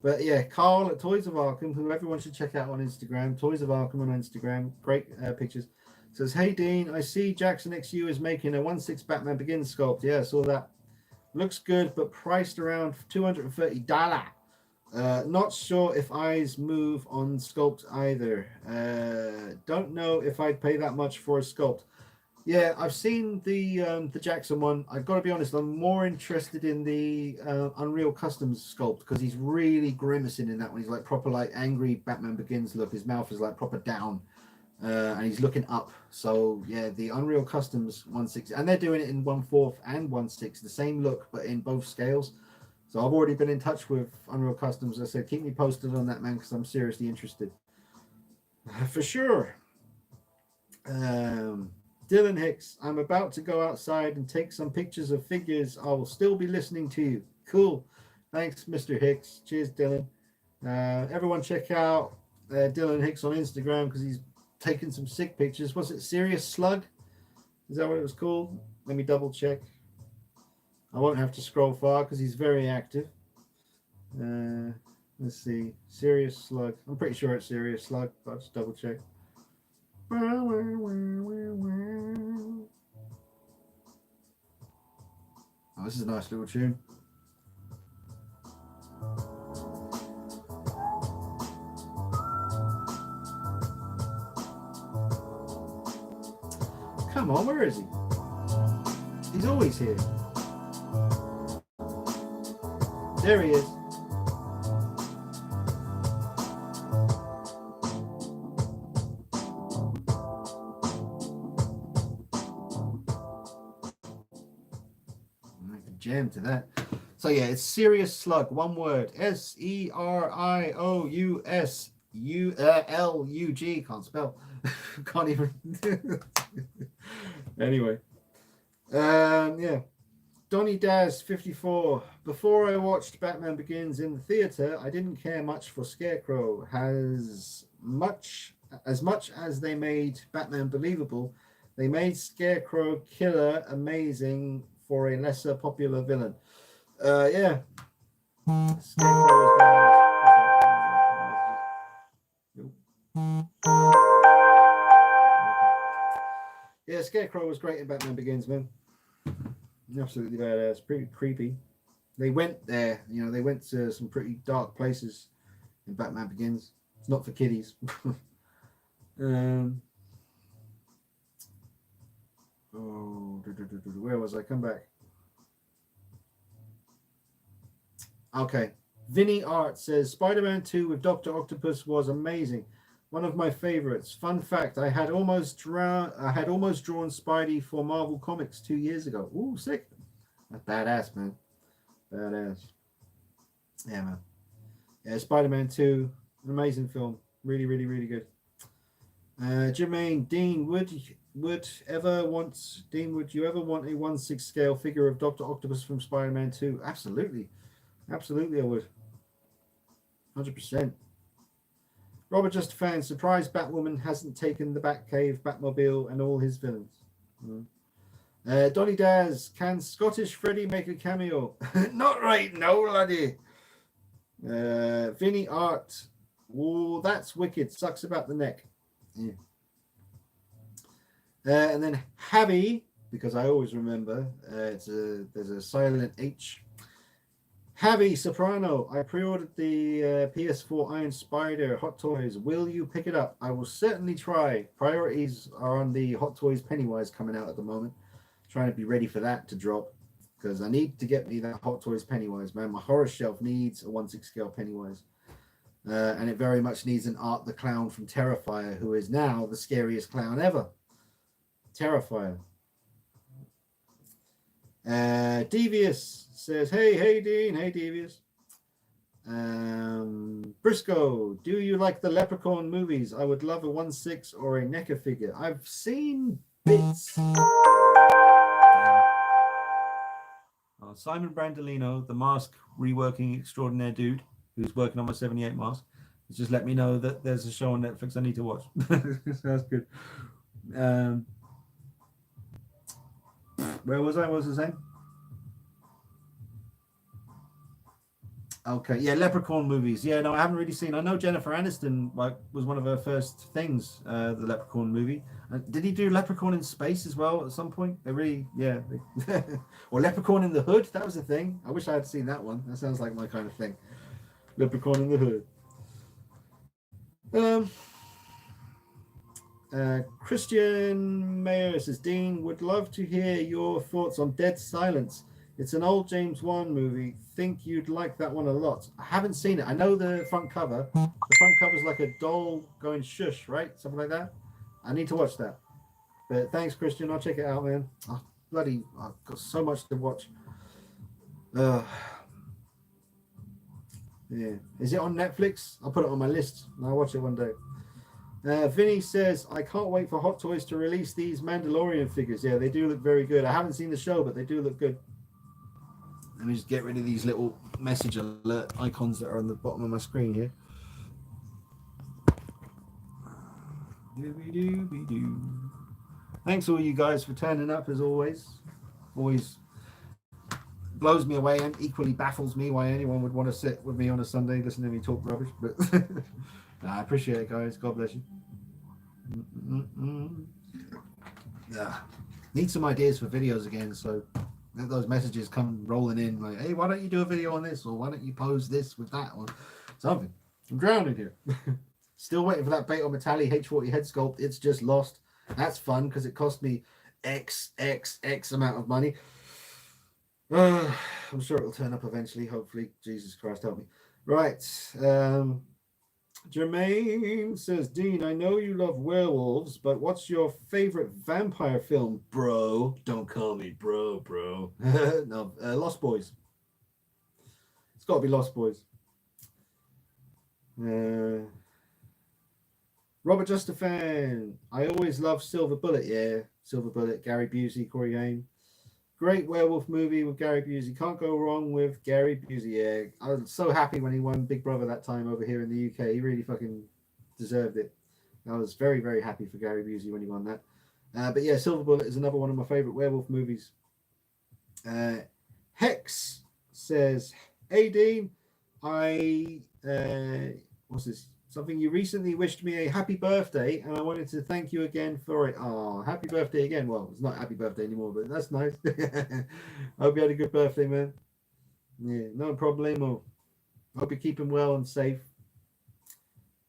but yeah, Carl at Toys of Arkham, who everyone should check out on Instagram. Toys of Arkham on Instagram. Great pictures. Says, hey, Dean, I see Jackson XU is making a 1/6 Batman Begins sculpt. Yeah, I saw that. Looks good, but priced around $230. Not sure if eyes move on sculpt either. Don't know if I'd pay that much for a sculpt. Yeah, I've seen the Jackson one. I've got to be honest, I'm more interested in the Unreal Customs sculpt because he's really grimacing in that one. He's like proper like angry Batman Begins look. His mouth is like proper down. And he's looking up. So yeah, the Unreal Customs 1/6, and they're doing it in 1/4 and 1/6, the same look but in both scales. So I've already been in touch with Unreal Customs. I said keep me posted on that, man, because I'm seriously interested. For sure. Dylan Hicks, I'm about to go outside and take some pictures of figures. I will still be listening to you. Cool. Thanks, Mr. Hicks. Cheers, Dylan. Everyone check out Dylan Hicks on Instagram because he's taking some sick pictures. Was it Serious Slug? Is that what it was called? Let me double check. I won't have to scroll far because he's very active. Let's see. Serious Slug. I'm pretty sure it's Serious Slug, but I'll just double check. Oh, this is a nice little tune. Come on, where is he? He's always here. There he is. Make a jam to that. So yeah, it's Serious Slug, one word. SERIOUSLUG. Can't spell. Can't even. Anyway, yeah. Donny Daz 54. Before I watched Batman Begins in the theater, I didn't care much for Scarecrow. As much as they made Batman believable, they made Scarecrow killer amazing for a lesser popular villain. Yeah. Scarecrow is yeah, Scarecrow was great in Batman Begins, man. Absolutely badass. Pretty creepy. They went there, you know, they went to some pretty dark places in Batman Begins. It's not for kiddies. Where was I? Come back. Okay. Vinny Art says Spider-Man 2 with Dr. Octopus was amazing. One of my favorites. Fun fact, I had almost drawn Spidey for Marvel Comics 2 years ago. Ooh, sick. That's badass, man. Badass. Yeah, man. Yeah, Spider-Man 2, an amazing film. Really, really, really good. Jermaine, Dean, would you ever want a 1/6 scale figure of Dr. Octopus from Spider-Man 2? Absolutely. Absolutely, I would. 100%. Robert Just a Fan, surprised Batwoman hasn't taken the Batcave, Batmobile, and all his villains. Donny Daz, can Scottish Freddy make a cameo? Not right now, laddie. Vinny Art, oh, that's wicked. Sucks about the neck. Yeah. And then Javi, because I always remember, there's a silent H. Javi Soprano, I pre-ordered the PS4 Iron Spider Hot Toys. Will you pick it up? I will certainly try. Priorities are on the Hot Toys Pennywise coming out at the moment. Trying to be ready for that to drop because I need to get me that Hot Toys Pennywise, man. My horror shelf needs a 1/6 scale Pennywise. And it very much needs an Art the Clown from Terrifier, who is now the scariest clown ever. Terrifier. Devious says, hey Dean, hey Devious. Briscoe, do you like the Leprechaun movies? I would love a 1/6 or a NECA figure. I've seen bits. Simon Brandolino, the mask reworking extraordinaire dude, who's working on my 78 mask, has just let me know that there's a show on Netflix I need to watch. That's good. Where was I? What was I saying? Okay, yeah, Leprechaun movies. Yeah, no, I haven't really seen. I know Jennifer Aniston was one of her first things, the Leprechaun movie. Did he do Leprechaun in Space as well at some point? They really, yeah. Or Leprechaun in the Hood. That was a thing. I wish I had seen that one. That sounds like my kind of thing. Leprechaun in the Hood. Christian Mayer says, Dean, would love to hear your thoughts on Dead Silence. It's an old James Wan movie. Think you'd like that one a lot. I haven't seen it. I know the front cover. The front cover is like a doll going shush, right? Something like that. I need to watch that. But thanks, Christian. I'll check it out, man. Oh, bloody, I've got so much to watch. Yeah. Is it on Netflix? I'll put it on my list and I'll watch it one day. Vinny says, I can't wait for Hot Toys to release these Mandalorian figures. Yeah, they do look very good. I haven't seen the show, but they do look good. Let me just get rid of these little message alert icons that are on the bottom of my screen here. Thanks all you guys for turning up as always. Always blows me away and equally baffles me why anyone would want to sit with me on a Sunday listening to me talk rubbish. But I appreciate it, guys. God bless you. Need some ideas for videos again, so those messages come rolling in like, hey, why don't you do a video on this, or why don't you pose this with that, or something. I'm drowning here. Still waiting for that Beto Metalli H40 head sculpt. It's just lost. That's fun because it cost me X amount of money. I'm sure it'll turn up eventually, hopefully. Jesus Christ, help me. Right. Jermaine says, Dean, I know you love werewolves, but what's your favorite vampire film, bro? Don't call me bro. No, Lost Boys. It's got to be Lost Boys. Robert Just a Fan. I always love Silver Bullet. Yeah, Silver Bullet, Gary Busey, Corey Haim. Great werewolf movie with Gary Busey. Can't go wrong with Gary Busey. Yeah, I was so happy when he won Big Brother that time over here in the UK. He really fucking deserved it. I was very, very happy for Gary Busey when he won that. But yeah, Silver Bullet is another one of my favorite werewolf movies. Hex says, hey Dean, what's this? Something you recently wished me a happy birthday, and I wanted to thank you again for it. Oh, happy birthday again. Well, it's not happy birthday anymore, but that's nice. I hope you had a good birthday, man. Yeah, no problemo. Hope you're keeping well and safe.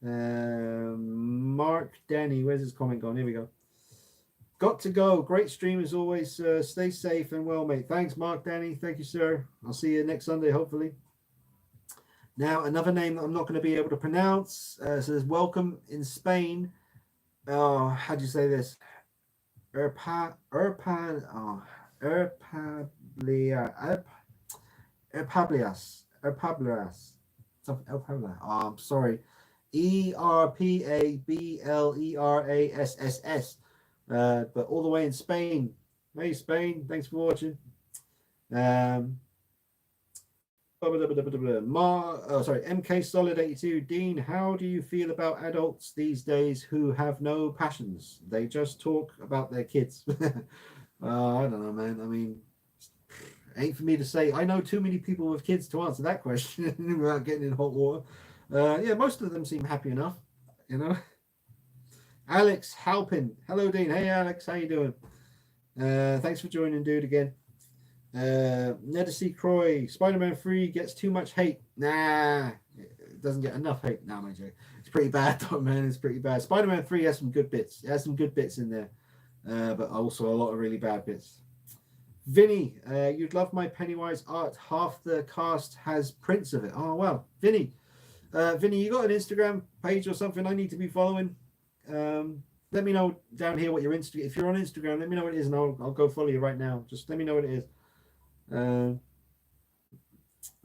Mark Denny, where's his comment gone? Here we go. Got to go. Great stream as always. Stay safe and well, mate. Thanks, Mark, Danny. Thank you, sir. I'll see you next Sunday, hopefully. Now, another name that I'm not going to be able to pronounce says, welcome in Spain. Oh, how do you say this? Erpablia, Erpablias. Something, Erpablia. Oh, I'm sorry. Erpableras. But all the way in Spain. Hey, Spain. Thanks for watching. MK Solid 82. Dean, how do you feel about adults these days who have no passions? They just talk about their kids. I don't know, man. I mean, ain't for me to say. I know too many people with kids to answer that question without getting in hot water. Yeah, most of them seem happy enough, you know. Alex Halpin. Hello, Dean. Hey, Alex. How you doing? Thanks for joining, dude, again. Nedesy Croy. Spider-Man 3 gets too much hate. Nah, it doesn't get enough hate. Nah, my joke. It's pretty bad, though, man. It's pretty bad. Spider-Man 3 has some good bits. It has some good bits in there, but also a lot of really bad bits. Vinny, you'd love my Pennywise art. Half the cast has prints of it. Oh, wow. Vinny, you got an Instagram page or something I need to be following? Let me know down here what your Insta. If you're on Instagram, let me know what it is, and I'll go follow you right now. Just let me know what it is. That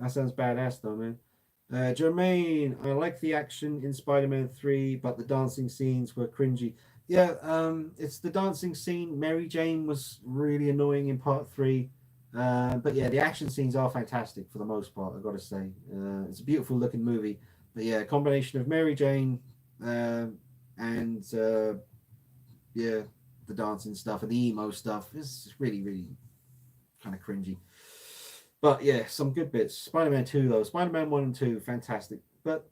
sounds badass, though, man. Jermaine, I like the action in Spider-Man 3, but the dancing scenes were cringy. Yeah, it's the dancing scene. Mary Jane was really annoying in part 3. But yeah, the action scenes are fantastic for the most part, I've got to say. It's a beautiful looking movie. But yeah, a combination of Mary Jane and yeah, the dancing stuff and the emo stuff is really, really kind of cringy. But yeah, some good bits. Spider-Man 2 though, Spider-Man 1 and 2, fantastic. But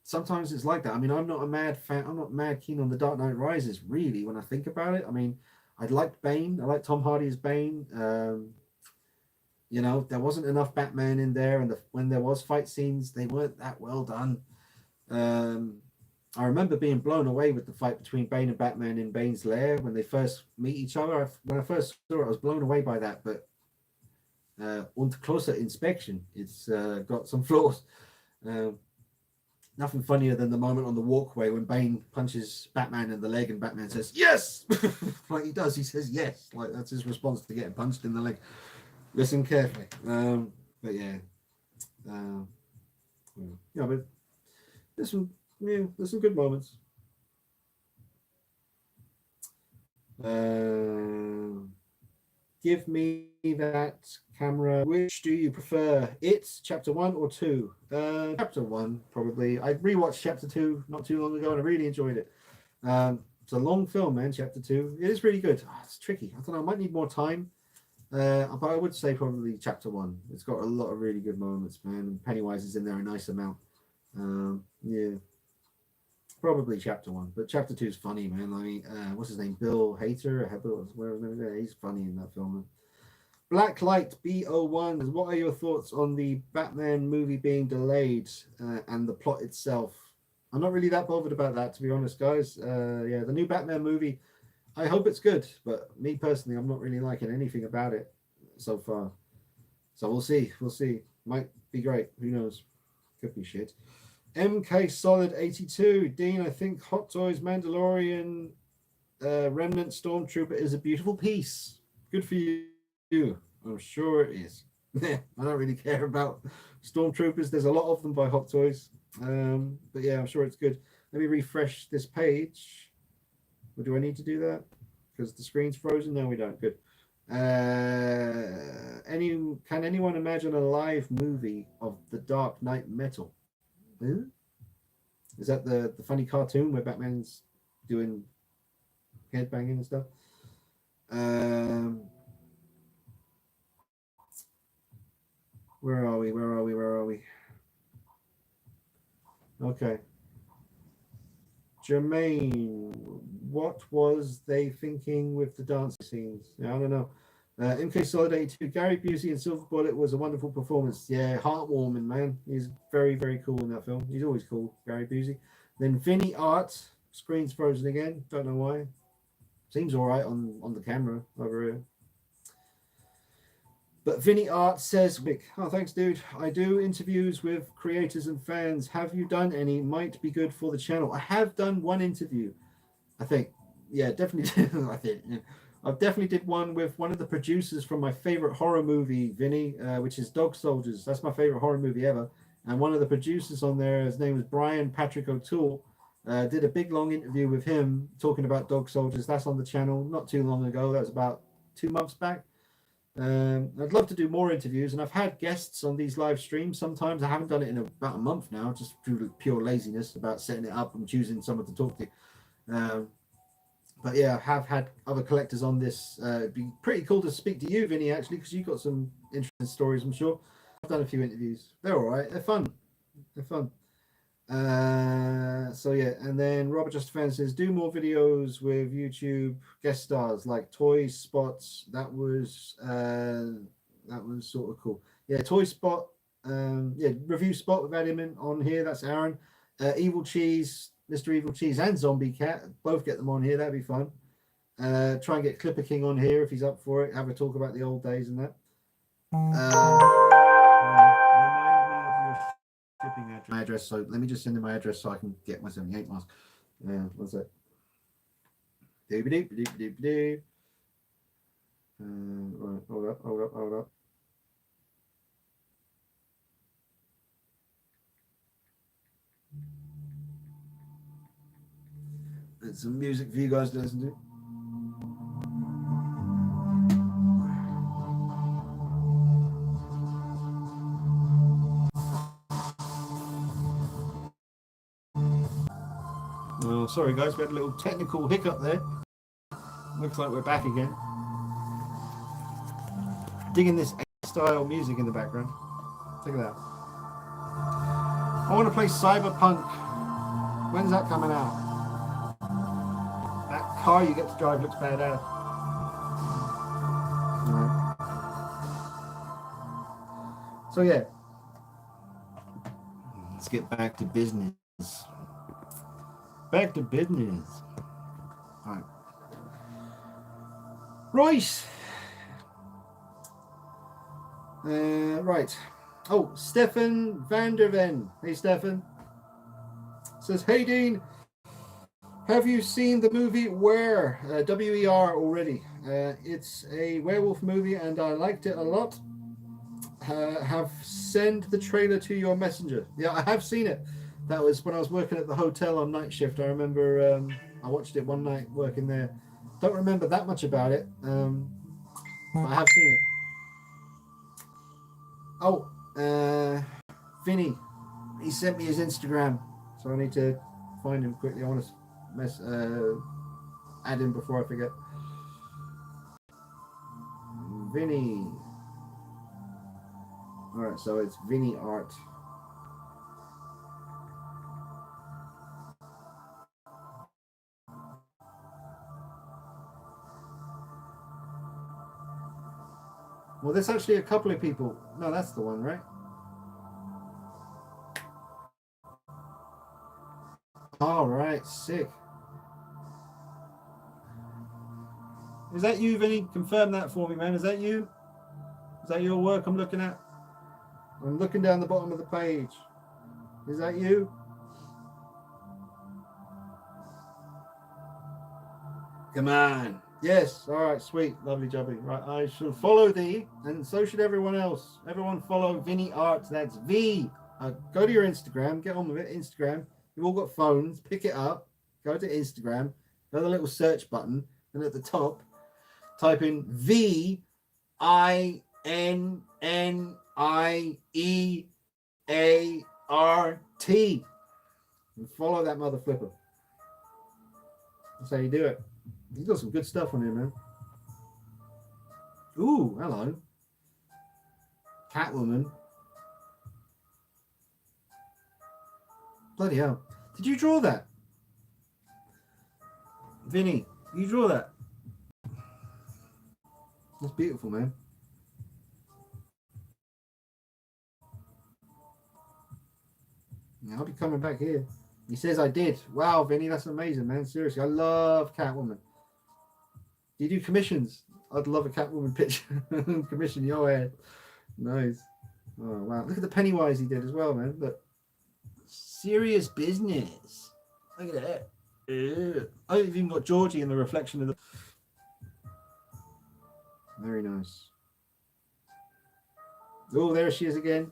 sometimes it's like that. I mean, I'm not a mad fan. I'm not mad keen on the Dark Knight Rises, really. When I think about it, I mean, I liked Bane. I liked Tom Hardy as Bane. You know, there wasn't enough Batman in there, and when there was fight scenes, they weren't that well done. I remember being blown away with the fight between Bane and Batman in Bane's lair when they first meet each other. When I first saw it, I was blown away by that. But on closer inspection, it's got some flaws. Nothing funnier than the moment on the walkway when Bane punches Batman in the leg and Batman says, yes! Like he does, he says yes. Like that's his response to getting punched in the leg. Listen carefully. But yeah. Yeah, but there's some good moments. Give me that camera. Which do you prefer? It's chapter 1 or 2? Chapter 1, probably. I rewatched chapter 2 not too long ago and I really enjoyed it. It's a long film, man, chapter 2. It is really good. Oh, it's tricky. I don't know, I might need more time. But I would say probably chapter 1. It's got a lot of really good moments, man. Pennywise is in there a nice amount. Yeah. Probably chapter 1, but chapter 2 is funny, man. I mean, what's his name? Bill Hader. He's funny in that film. Blacklight B01. What are your thoughts on the Batman movie being delayed and the plot itself? I'm not really that bothered about that, to be honest, guys. Yeah, the new Batman movie. I hope it's good, but me personally, I'm not really liking anything about it so far. So we'll see. We'll see. Might be great. Who knows? Could be shit. MK Solid 82. Dean, I think Hot Toys Mandalorian Remnant Stormtrooper is a beautiful piece. Good for you. I'm sure it is. I don't really care about Stormtroopers. There's a lot of them by Hot Toys. But yeah, I'm sure it's good. Let me refresh this page. Or do I need to do that? Because the screen's frozen? No, we don't. Good. Can anyone imagine a live movie of the Dark Knight Metal? Is that the funny cartoon where Batman's doing headbanging and stuff? Where are we? Okay. Jermaine, what was they thinking with the dancing scenes? I don't know. MK Solid 82, Gary Busey and Silver Bullet was a wonderful performance. Yeah, heartwarming, man. He's very, very cool in that film. He's always cool, Gary Busey. Then Vinny Art, screen's frozen again. Don't know why. Seems all right on the camera over here. But Vinny Art says, oh, thanks, dude. I do interviews with creators and fans. Have you done any? Might be good for the channel. I have done one interview, I think. Yeah, definitely. I think. Yeah. I've definitely did one with one of the producers from my favorite horror movie, Vinny, which is Dog Soldiers. That's my favorite horror movie ever. And one of the producers on there, his name is Brian Patrick O'Toole. Did a big long interview with him talking about Dog Soldiers. That's on the channel not too long ago. That was about 2 months back. I'd love to do more interviews, and I've had guests on these live streams. Sometimes I haven't done it in about a month now, just through pure laziness about setting it up and choosing someone to talk to. But yeah, I have had other collectors on this. It'd be pretty cool to speak to you, Vinny, actually, because you've got some interesting stories, I'm sure. I've done a few interviews. They're all right. They're fun. They're fun. So yeah, and then Robert Justifan says, do more videos with YouTube guest stars like Toy Spots. That was sort of cool. Yeah, Toy Spot. Yeah, review spot. We've had him on here. That's Aaron. Evil Cheese, Mr. Evil Cheese, and Zombie Cat. Both get them on here. That'd be fun. Try and get Clipper King on here if he's up for it. Have a talk about the old days and that. Shipping address. So let me just send in my address so I can get my 78 mask. What's that? Right, hold up. There's some music for you guys to listen to. Oh, sorry guys, we had a little technical hiccup there. Looks like we're back again. Digging this style music in the background. Check it out. I want to play Cyberpunk. When's that coming out? That car you get to drive looks badass. Right. So yeah, let's get back to business. Back to business. All right. Right. Oh, Stefan van der Ven. Hey, Stefan. Says, hey, Dean. Have you seen the movie Where? WER already. It's a werewolf movie and I liked it a lot. Have sent the trailer to your messenger. Yeah, I have seen it. That was when I was working at the hotel on night shift. I remember I watched it one night working there. Don't remember that much about it, but I have seen it. Oh, Vinny, he sent me his Instagram, so I need to find him quickly. I want to add him before I forget. Vinny. All right, so it's Vinny Art. Well, there's actually a couple of people. No, that's the one, right? All right, sick. Is that you, Vinny? Confirm that for me, man. Is that you? Is that your work I'm looking at? I'm looking down the bottom of the page. Is that you? Come on. Yes. All right. Sweet. Lovely jubbly. Right. I shall follow thee, and so should everyone else. Everyone follow Vinny Art. That's V. Go to your Instagram. Get on with it. Instagram. You've all got phones. Pick it up. Go to Instagram. Go to the little search button, and at the top, type in VINNIEART. And follow that mother flipper. That's how you do it. He's got some good stuff on here, man. Ooh, hello. Catwoman. Bloody hell. Did you draw that? Vinny, you draw that? That's beautiful, man. Yeah, I'll be coming back here. He says I did. Wow, Vinny, that's amazing, man. Seriously, I love Catwoman. Do you do commissions? I'd love a Catwoman picture. Commission your head. Nice. Oh wow! Look at the Pennywise he did as well, man. Look, serious business. Look at that. Ew. Oh, you've even got Georgie in the reflection of the. Very nice. Oh, there she is again.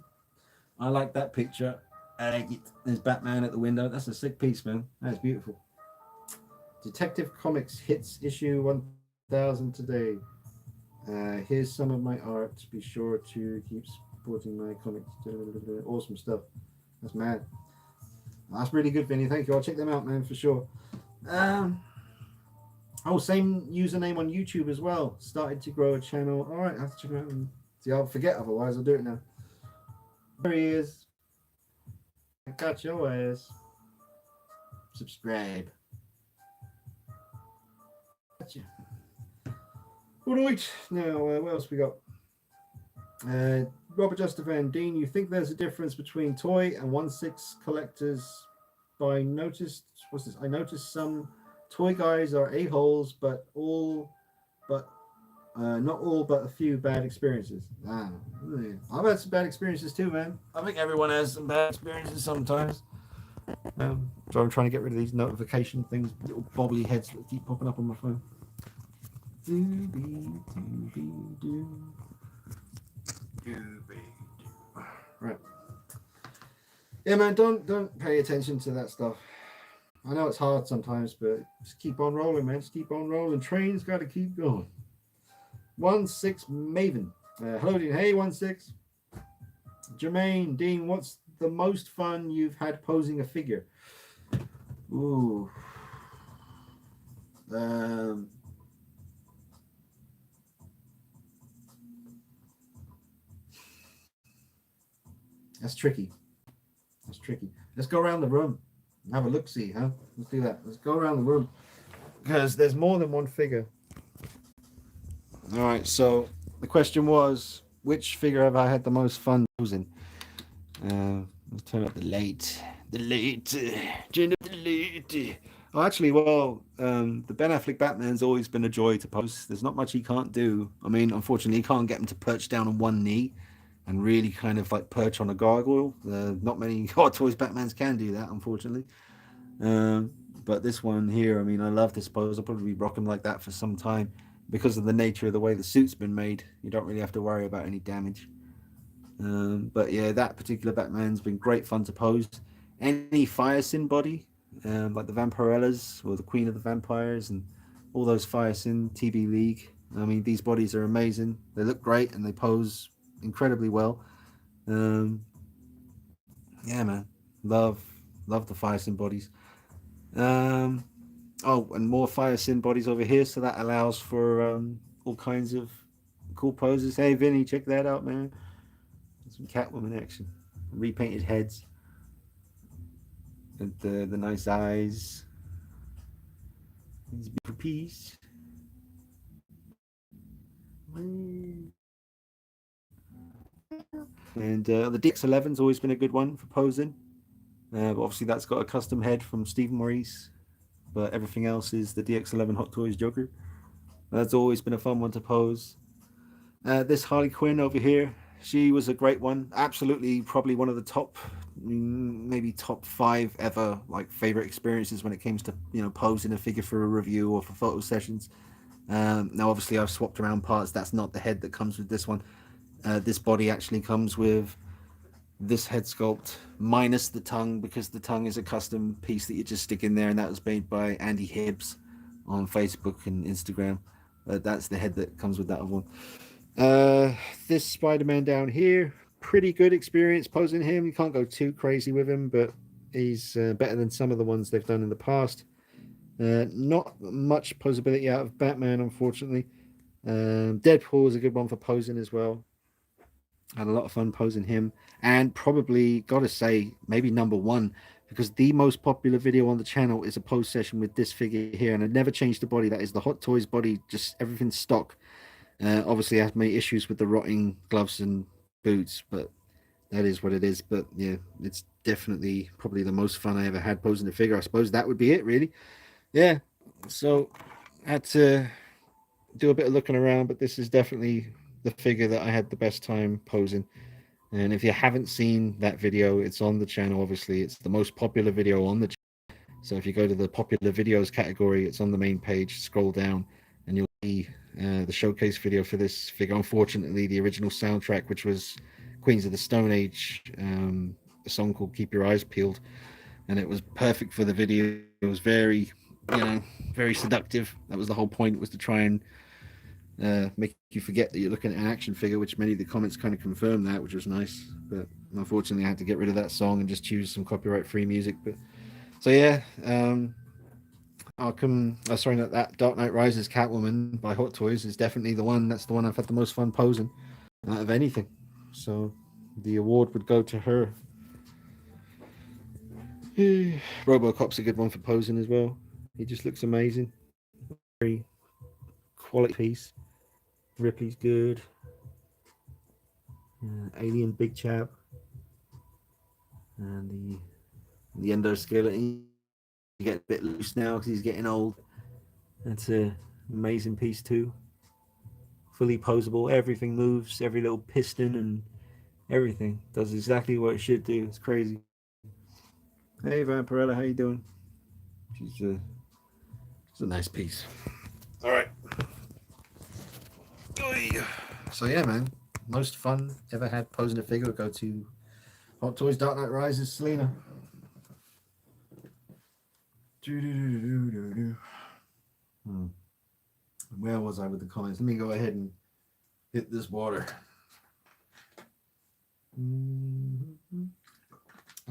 I like that picture. I like it. There's Batman at the window. That's a sick piece, man. That's beautiful. Detective Comics hits issue 1000 today. Here's some of my art. Be sure to keep supporting my comics. Awesome stuff. That's mad. That's really good, Vinny. Thank you. I'll check them out, man, for sure. Oh, same username on YouTube as well. Started to grow a channel. All right, I have to check it out. See, I'll forget otherwise. I'll do it now. There he is. I got your ass. Subscribe. Gotcha. All right. Now, what else we got? Robert Justivan, Dean, you think there's a difference between toy and 1/6 collectors? I noticed some toy guys are a-holes, but not all, but a few bad experiences. I've had some bad experiences too, man. I think everyone has some bad experiences sometimes. So I'm trying to get rid of these notification things, little bobbly heads that keep popping up on my phone. Right. Yeah, man, don't pay attention to that stuff. I know it's hard sometimes, but just keep on rolling, man. Just keep on rolling. Train's got to keep going. 1/6 Maven. Hello, Dean. Hey, 1/6. Jermaine, Dean, what's the most fun you've had posing a figure? Ooh. That's tricky. That's tricky. Let's go around the room and have a look-see, huh? Let's do that. Let's go around the room because there's more than one figure. All right, so the question was, which figure have I had the most fun posing? Let's turn up the light. Turn up the light. Oh, actually, the Ben Affleck Batman's always been a joy to pose. There's not much he can't do. I mean, unfortunately, you can't get him to perch down on one knee and really kind of like perch on a gargoyle. Not many Hot Toys Batmans can do that, unfortunately. But this one here, I mean, I love this pose. I'll probably rock him like that for some time because of the nature of the way the suit's been made. You don't really have to worry about any damage. But yeah, that particular Batman's been great fun to pose. Any Fire Sin body, like the Vampirellas or the Queen of the Vampires and all those Fire Sin TB League. I mean, these bodies are amazing. They look great and they pose incredibly well. Yeah, man, love the Fire Sin bodies. And more Fire Sin bodies over here, so that allows for all kinds of cool poses. Hey, Vinny, check that out, man. Some Catwoman action, repainted heads, and the nice eyes. These beautiful piece. And the DX11's always been a good one for posing. Obviously, that's got a custom head from Stephen Maurice, but everything else is the DX11 Hot Toys Joker. That's always been a fun one to pose. This Harley Quinn over here, she was a great one. Absolutely, probably one of the top, maybe top 5 ever like favorite experiences when it comes to posing a figure for a review or for photo sessions. Now, obviously, I've swapped around parts. That's not the head that comes with this one. This body actually comes with this head sculpt minus the tongue, because the tongue is a custom piece that you just stick in there, and that was made by Andy Hibbs on Facebook and Instagram. That's the head that comes with that one. This Spider-Man down here, pretty good experience posing him. You can't go too crazy with him, but he's better than some of the ones they've done in the past. Not much posability out of Batman, unfortunately. Deadpool is a good one for posing as well. Had a lot of fun posing him, and probably gotta say maybe number one, because the most popular video on the channel is a pose session with this figure here, and I never changed the body. That is the Hot Toys body, just everything's stock. Obviously, I have many issues with the rotting gloves and boots, but that is what it is. But yeah, it's definitely probably the most fun I ever had posing the figure. I suppose that would be it, really. Yeah. So I had to do a bit of looking around, but this is definitely the figure that I had the best time posing. And if you haven't seen that video, it's on the channel. Obviously, it's the most popular video on the channel. So if you go to the popular videos category, it's on the main page. Scroll down, and you'll see the showcase video for this figure. Unfortunately, the original soundtrack, which was Queens of the Stone Age, a song called "Keep Your Eyes Peeled," and it was perfect for the video. It was very, very seductive. That was the whole point, was to try and make you forget that you're looking at an action figure, which many of the comments kind of confirmed that, which was nice. But unfortunately, I had to get rid of that song and just choose some copyright-free music. But so yeah, that Dark Knight Rises Catwoman by Hot Toys is definitely the one. That's the one I've had the most fun posing out of anything. So the award would go to her. RoboCop's a good one for posing as well. He just looks amazing. Very quality piece. Ripley's good. Alien Big Chap. And the endoskeleton. You get a bit loose now because he's getting old. That's an amazing piece too. Fully posable. Everything moves. Every little piston and everything does exactly what it should do. It's crazy. Hey Vampirella, how you doing? She's a nice piece. All right. So yeah, man, most fun ever had posing a figure would go to Hot Toys Dark Knight Rises Selena. Where was I with the comments? Let me go ahead and hit this water.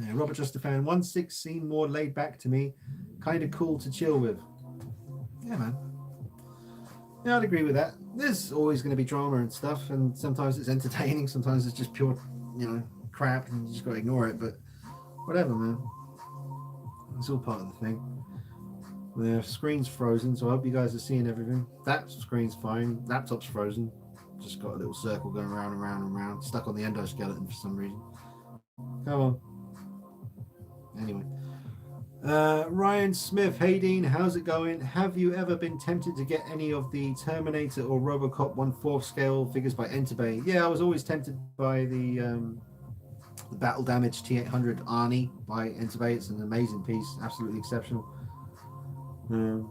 Yeah, Robert Justafan, 1/6 seemed more laid back to me, kind of cool to chill with. Yeah, man. Yeah, I'd agree with that. There's always going to be drama and stuff, and sometimes it's entertaining, sometimes it's just pure, crap, and you just got to ignore it. But whatever, man. It's all part of the thing. The screen's frozen, so I hope you guys are seeing everything. That screen's fine. Laptop's frozen. Just got a little circle going around and round and round. Stuck on the endoskeleton for some reason. Come on. Anyway. Ryan Smith, hey Dean, how's it going? Have you ever been tempted to get any of the Terminator or Robocop 1/4 scale figures by Enterbay? Yeah, I was always tempted by the Battle Damage T800 Arnie by Enterbay. It's an amazing piece, absolutely exceptional. And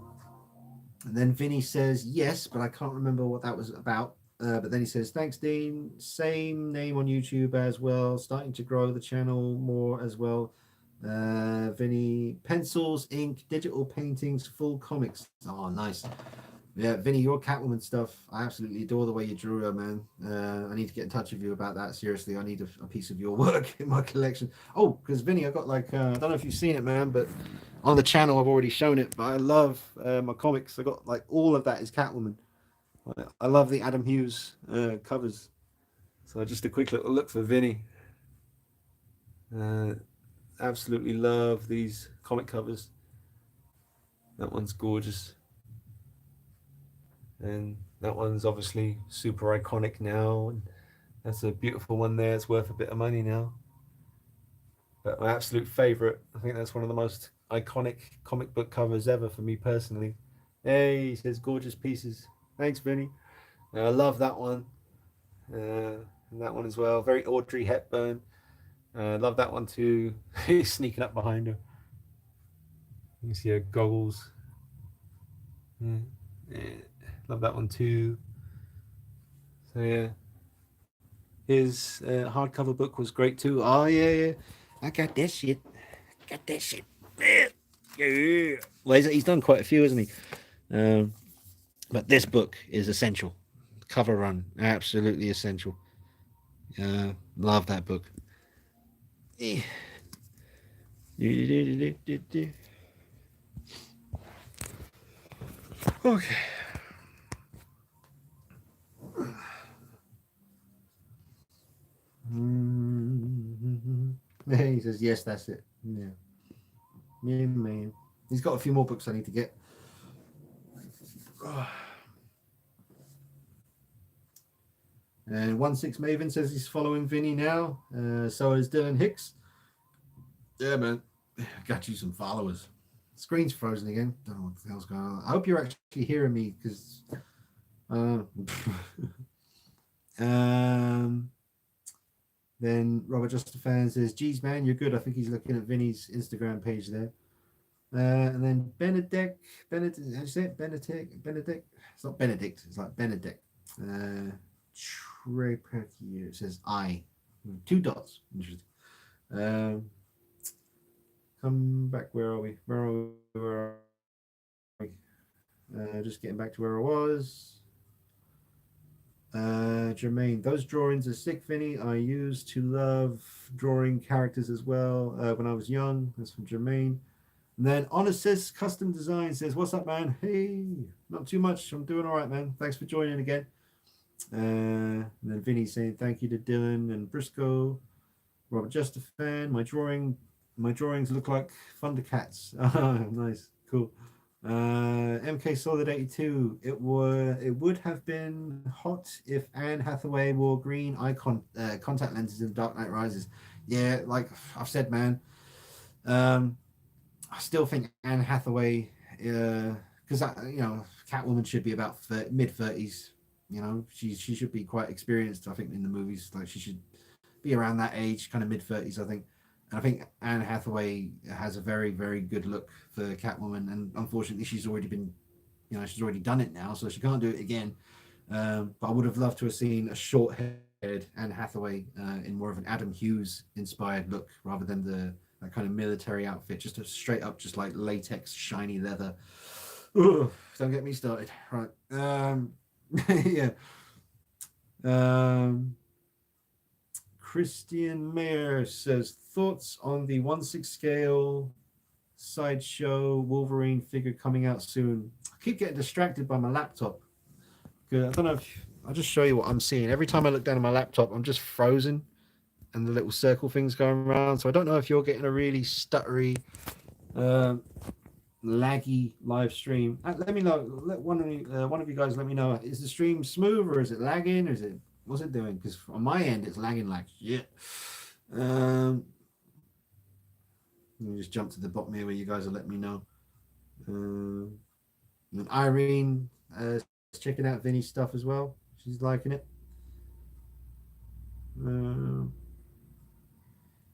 then Vinny says yes, but I can't remember what that was about. But then he says, thanks, Dean. Same name on YouTube as well. Starting to grow the channel more as well. Vinny, pencils, ink, digital paintings, full comics. Oh, nice. Yeah, Vinny, your Catwoman stuff, I absolutely adore the way you drew her, man. I need to get in touch with you about that. Seriously, I need a piece of your work in my collection. Oh, because Vinny, I got I don't know if you've seen it, man, but on the channel I've already shown it. But I love my comics. I got all of that is Catwoman. I love the Adam Hughes covers. So just a quick little look for Vinny. Absolutely love these comic covers. That one's gorgeous. And that one's obviously super iconic now. And that's a beautiful one there. It's worth a bit of money now. But my absolute favorite, I think that's one of the most iconic comic book covers ever for me personally. Hey, he says gorgeous pieces. Thanks, Vinny. I love that one. And that one as well. Very Audrey Hepburn. Love that one too. He's sneaking up behind her. You can see her goggles. Yeah. Love that one too. So yeah. His hardcover book was great too. Oh yeah. I got that shit. Yeah. Well, he's done quite a few, hasn't he? But this book is essential. Cover run, absolutely essential. Love that book. Okay. He says, yes, that's it. Yeah. Yeah, man. He's got a few more books I need to get. And 1/6 Maven says he's following Vinny now. So is Dylan Hicks. Yeah, man. Got you some followers. Screen's frozen again. Don't know what the hell's going on. I hope you're actually hearing me because Uh, um, then Robert Just a Fan says, "Geez, man, you're good." I think he's looking at Vinny's Instagram page there. And then Benedict, how do you say it? Benedict. It's not Benedict. It's like Benedict. Trepakier. It says I, 2 dots. Interesting. Um, come back. Where are we? Where are we? Where are we? Just getting back to where I was. Jermaine, those drawings are sick, Vinny. I used to love drawing characters as well when I was young. That's from Jermaine. And then Onasis Custom Design says, "What's up, man? Hey, not too much. I'm doing all right, man. Thanks for joining again." And then Vinny saying, "Thank you to Dylan and Briscoe. Robert, just a fan. My drawings look like Thundercats." Oh, nice, cool. MK Solid 82. It would have been hot if Anne Hathaway wore green icon contact lenses in Dark Knight Rises. Yeah, like I've said, man. I still think Anne Hathaway, because Catwoman should be about mid-30s. You know, she should be quite experienced. I think in the movies, like she should be around that age, kind of mid-30s. I think. And I think Anne Hathaway has a very, very good look for Catwoman, and unfortunately, she's already done it now, so she can't do it again. But I would have loved to have seen a short-haired Anne Hathaway in more of an Adam Hughes inspired look, rather than that kind of military outfit, just a straight up, just like latex, shiny leather. Ugh, don't get me started. Right. Yeah. Christian Mayer says, thoughts on the 1/6 scale sideshow Wolverine figure coming out soon. I keep getting distracted by my laptop. Good. I don't know if I'll just show you what I'm seeing. Every time I look down at my laptop, I'm just frozen and the little circle things going around. So I don't know if you're getting a really stuttery, laggy live stream. Let me know. Let one of you guys let me know. Is the stream smooth or is it lagging? Or what's it doing? Because on my end, it's lagging like shit. Let me just jump to the bottom here where you guys will let me know. And Irene is checking out Vinny's stuff as well. She's liking it.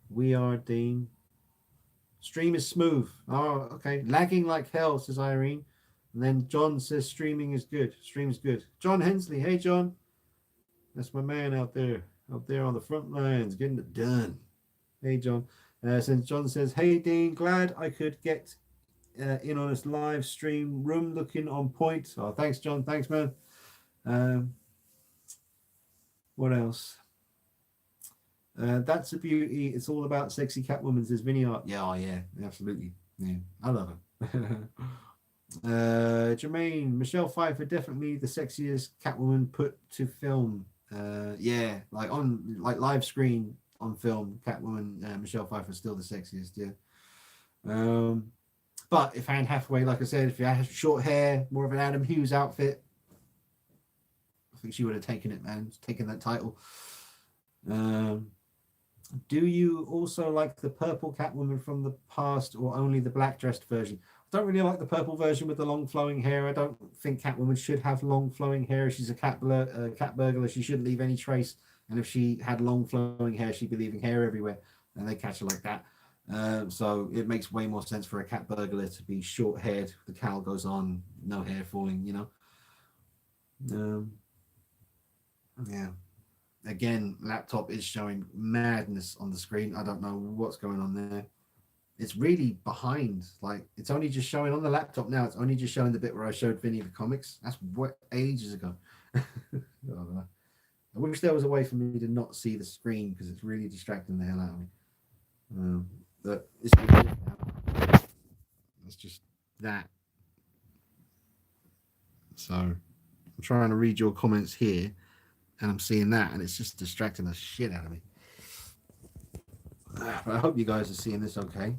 We are Dean. Stream is smooth. Oh, okay. Lagging like hell, says Irene. And then John says streaming is good. Stream's good. John Hensley. Hey, John. That's my man out there on the front lines, getting it done. Hey, John. Since John says, "Hey, Dean, glad I could get in on this live stream. Room looking on point." Oh, thanks, John. Thanks, man. What else? That's a beauty. It's all about sexy Catwoman, says Vinny Art. Yeah, oh, yeah, absolutely. Yeah, I love her. Jermaine, Michelle Pfeiffer, definitely the sexiest Catwoman put to film. Yeah, like on live screen on film, Catwoman, Michelle Pfeiffer is still the sexiest. Yeah. But if Anne Hathaway, like I said, if you had short hair, more of an Adam Hughes outfit, I think she would have taken it, man. Taken that title. Do you also like the purple Catwoman from the past, or only the black dressed version? I don't really like the purple version with the long flowing hair. I don't think Catwoman should have long flowing hair. She's a cat burglar. She shouldn't leave any trace. And if she had long flowing hair, she'd be leaving hair everywhere. And they catch her like that. So it makes way more sense for a cat burglar to be short haired. The cowl goes on, no hair falling, you know. Yeah. Again, laptop is showing madness on the screen. I don't know what's going on there. It's really behind. Like, it's only just showing on the laptop now. It's only just showing the bit where I showed Vinny the comics. That's what, ages ago. I wish there was a way for me to not see the screen, because it's really distracting the hell out of me. But it's just that. So I'm trying to read your comments here, and I'm seeing that, and it's just distracting the shit out of me. But I hope you guys are seeing this okay.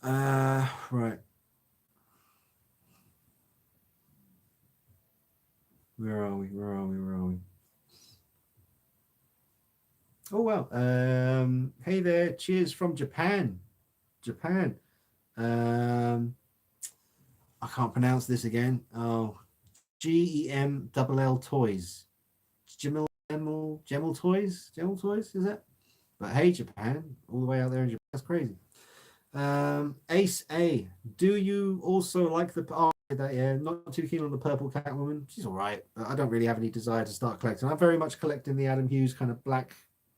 Right. Where are we? Oh, well. Hey there. Cheers from Japan. I can't pronounce this again. Oh, GEMLL Toys. Gemel Toys? Gemel Toys, is it? But hey, Japan, all the way out there in Japan. That's crazy. Ace A. Do you also like the that? Yeah, not too keen on the purple Catwoman. She's all right, but I don't really have any desire to start collecting. I'm very much collecting the Adam Hughes kind of black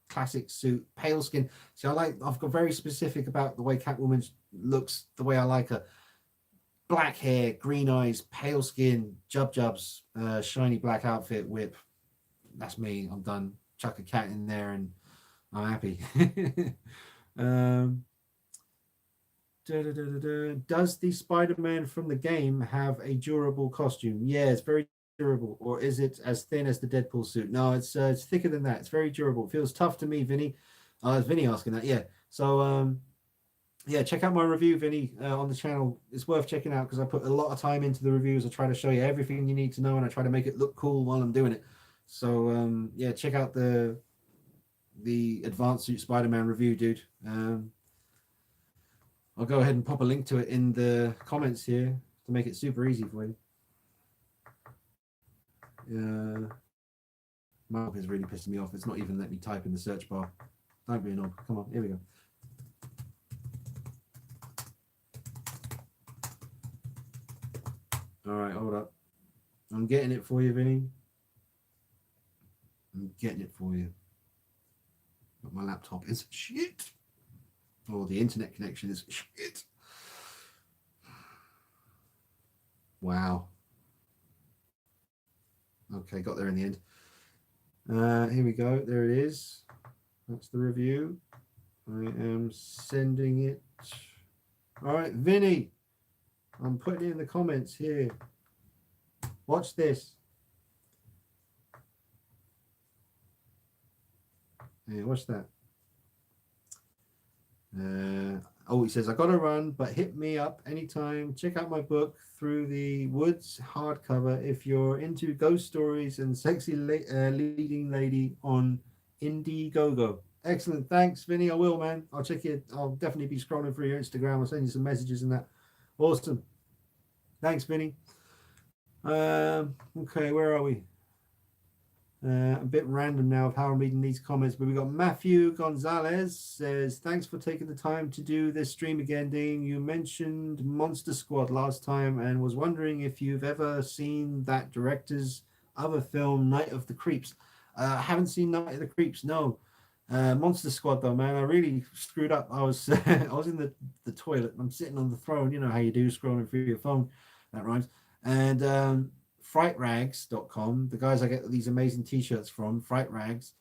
classic suit, pale skin. See, I've got very specific about the way Catwoman looks, the way I like her. Black hair, green eyes, pale skin, jubs, shiny black outfit, whip. That's me. I'm done. Chuck a cat in there and I'm happy. um, Does the Spider-Man from the game have a durable costume? Yeah, it's very durable. Or is it as thin as the Deadpool suit? No, it's thicker than that. It's very durable. It feels tough to me, Vinny. It's Vinny asking that. Yeah. So yeah, check out my review, Vinny, on the channel. It's worth checking out because I put a lot of time into the reviews. I try to show you everything you need to know, and I try to make it look cool while I'm doing it. So yeah, check out the Advanced Suit Spider-Man review, dude. I'll go ahead and pop a link to it in the comments here to make it super easy for you. Mark is really pissing me off. It's not even letting me type in the search bar. Don't be an knob. Come on, here we go. All right, hold up. I'm getting it for you, Vinny. I'm getting it for you. But my laptop is shit. Or the internet connection is shit. Wow. Okay, got there in the end. Here we go. There it is. That's the review. I am sending it. All right, Vinny. I'm putting it in the comments here. Watch this. Yeah, watch that. Oh, he says, I gotta run, but hit me up anytime. Check out my book, Through the Woods hardcover, if you're into ghost stories and sexy leading lady on Indiegogo. Excellent. Thanks, Vinny. I will, man. I'll check it. I'll definitely be scrolling through your Instagram. I'll send you some messages and that. Awesome. Thanks, Vinny. Okay, where are we? A bit random now of how I'm reading these comments, but we got Matthew Gonzalez says, thanks for taking the time to do this stream again, Dean. You mentioned Monster Squad last time and was wondering if you've ever seen that director's other film, Night of the Creeps. I haven't seen Night of the Creeps, no. Monster Squad though, man, I really screwed up. I was I was in the toilet. I'm sitting on the throne, you know how you do, scrolling through your phone. That rhymes. And frightrags.com, the guys I get these amazing t-shirts from, Fright Rags,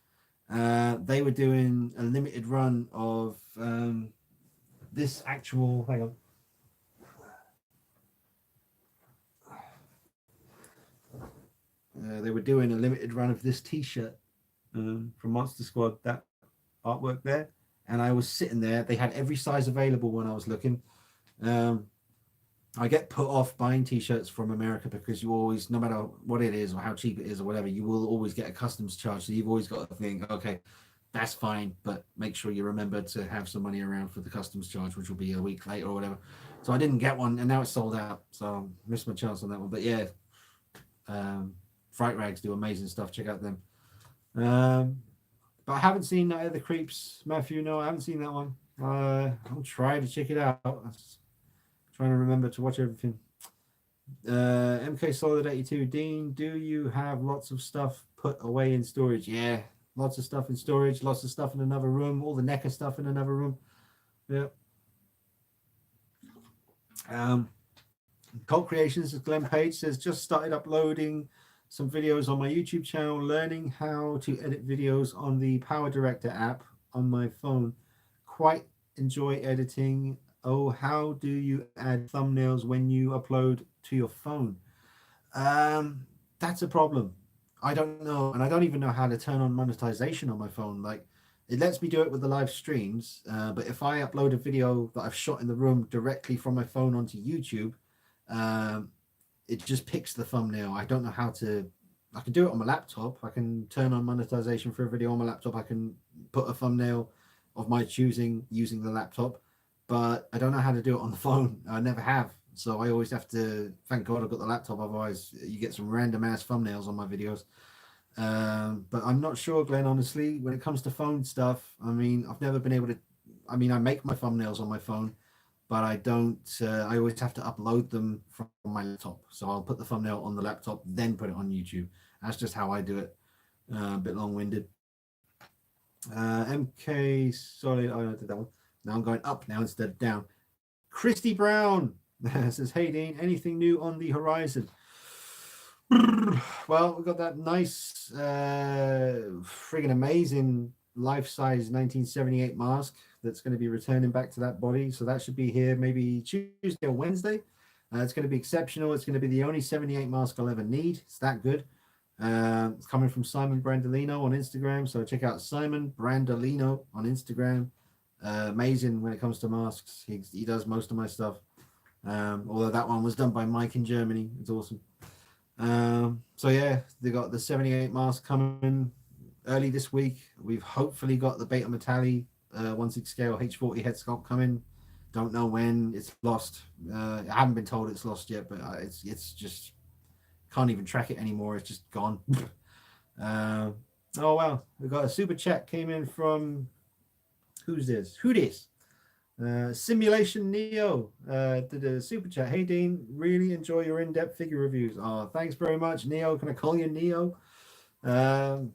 they were doing a limited run of this actual, hang on, they were doing a limited run of this t-shirt from Monster Squad, that artwork there, and I was sitting there. They had every size available when I was looking. I get put off buying t-shirts from America because you always, no matter what it is or how cheap it is or whatever, you will always get a customs charge. So you've always got to think, okay, that's fine, but make sure you remember to have some money around for the customs charge, which will be a week later or whatever. So I didn't get one, and now it's sold out. So I missed my chance on that one. But yeah, Fright Rags do amazing stuff. Check out them. But I haven't seen Night of the Creeps, Matthew. No, I haven't seen that one. I'll try to check it out. Trying to remember to watch everything. MK Solid 82, Dean, do you have lots of stuff put away in storage? Yeah, lots of stuff in storage, lots of stuff in another room, all the NECA stuff in another room. Yeah. Cult Creations, Glenn Page says, just started uploading some videos on my YouTube channel, learning how to edit videos on the Power Director app on my phone. Quite enjoy editing. Oh, how do you add thumbnails when you upload to your phone? That's a problem. I don't know, and I don't even know how to turn on monetization on my phone. Like, it lets me do it with the live streams, but if I upload a video that I've shot in the room directly from my phone onto YouTube, it just picks the thumbnail. I don't know how to. I can do it on my laptop. I can turn on monetization for a video on my laptop. I can put a thumbnail of my choosing using the laptop, but I don't know how to do it on the phone. I never have. So I always have to, thank God I've got the laptop, otherwise you get some random ass thumbnails on my videos. But I'm not sure, Glenn, honestly, when it comes to phone stuff. I mean, I've never been able to, I mean, I make my thumbnails on my phone, but I don't, I always have to upload them from my laptop. So I'll put the thumbnail on the laptop, then put it on YouTube. That's just how I do it. A bit long winded. MK Solid, oh, I did that one. Now I'm going up now instead of down. Christy Brown says, hey Dean, anything new on the horizon? Well, we've got that nice, friggin' amazing life-size 1978 mask that's going to be returning back to that body. So that should be here maybe Tuesday or Wednesday. It's going to be exceptional. It's going to be the only 78 mask I'll ever need. It's that good. It's coming from Simon Brandolino on Instagram. So check out Simon Brandolino on Instagram. Amazing when it comes to masks. He does most of my stuff. Although that one was done by Mike in Germany. It's awesome. So yeah, they got the 78 mask coming early this week. We've hopefully got the Beta Metalli 1/6 scale H40 head sculpt coming. Don't know when. It's lost. I haven't been told it's lost yet, but it's just can't even track it anymore. It's just gone. Oh wow, we got a super chat came in from who's this? Who this? Simulation Neo did a super chat. Hey Dean, really enjoy your in-depth figure reviews. Oh, thanks very much, Neo. Can I call you Neo? $10.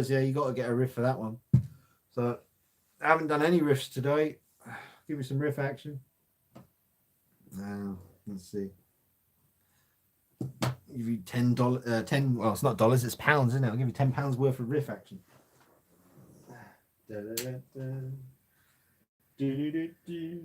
Yeah, you got to get a riff for that one. So I haven't done any riffs today. Give me some riff action. Let's see. Give you $10. 10. Well, it's not dollars. It's pounds, isn't it? I'll give you £10 worth of riff action. Da, da, da, da. Do, do, do, do.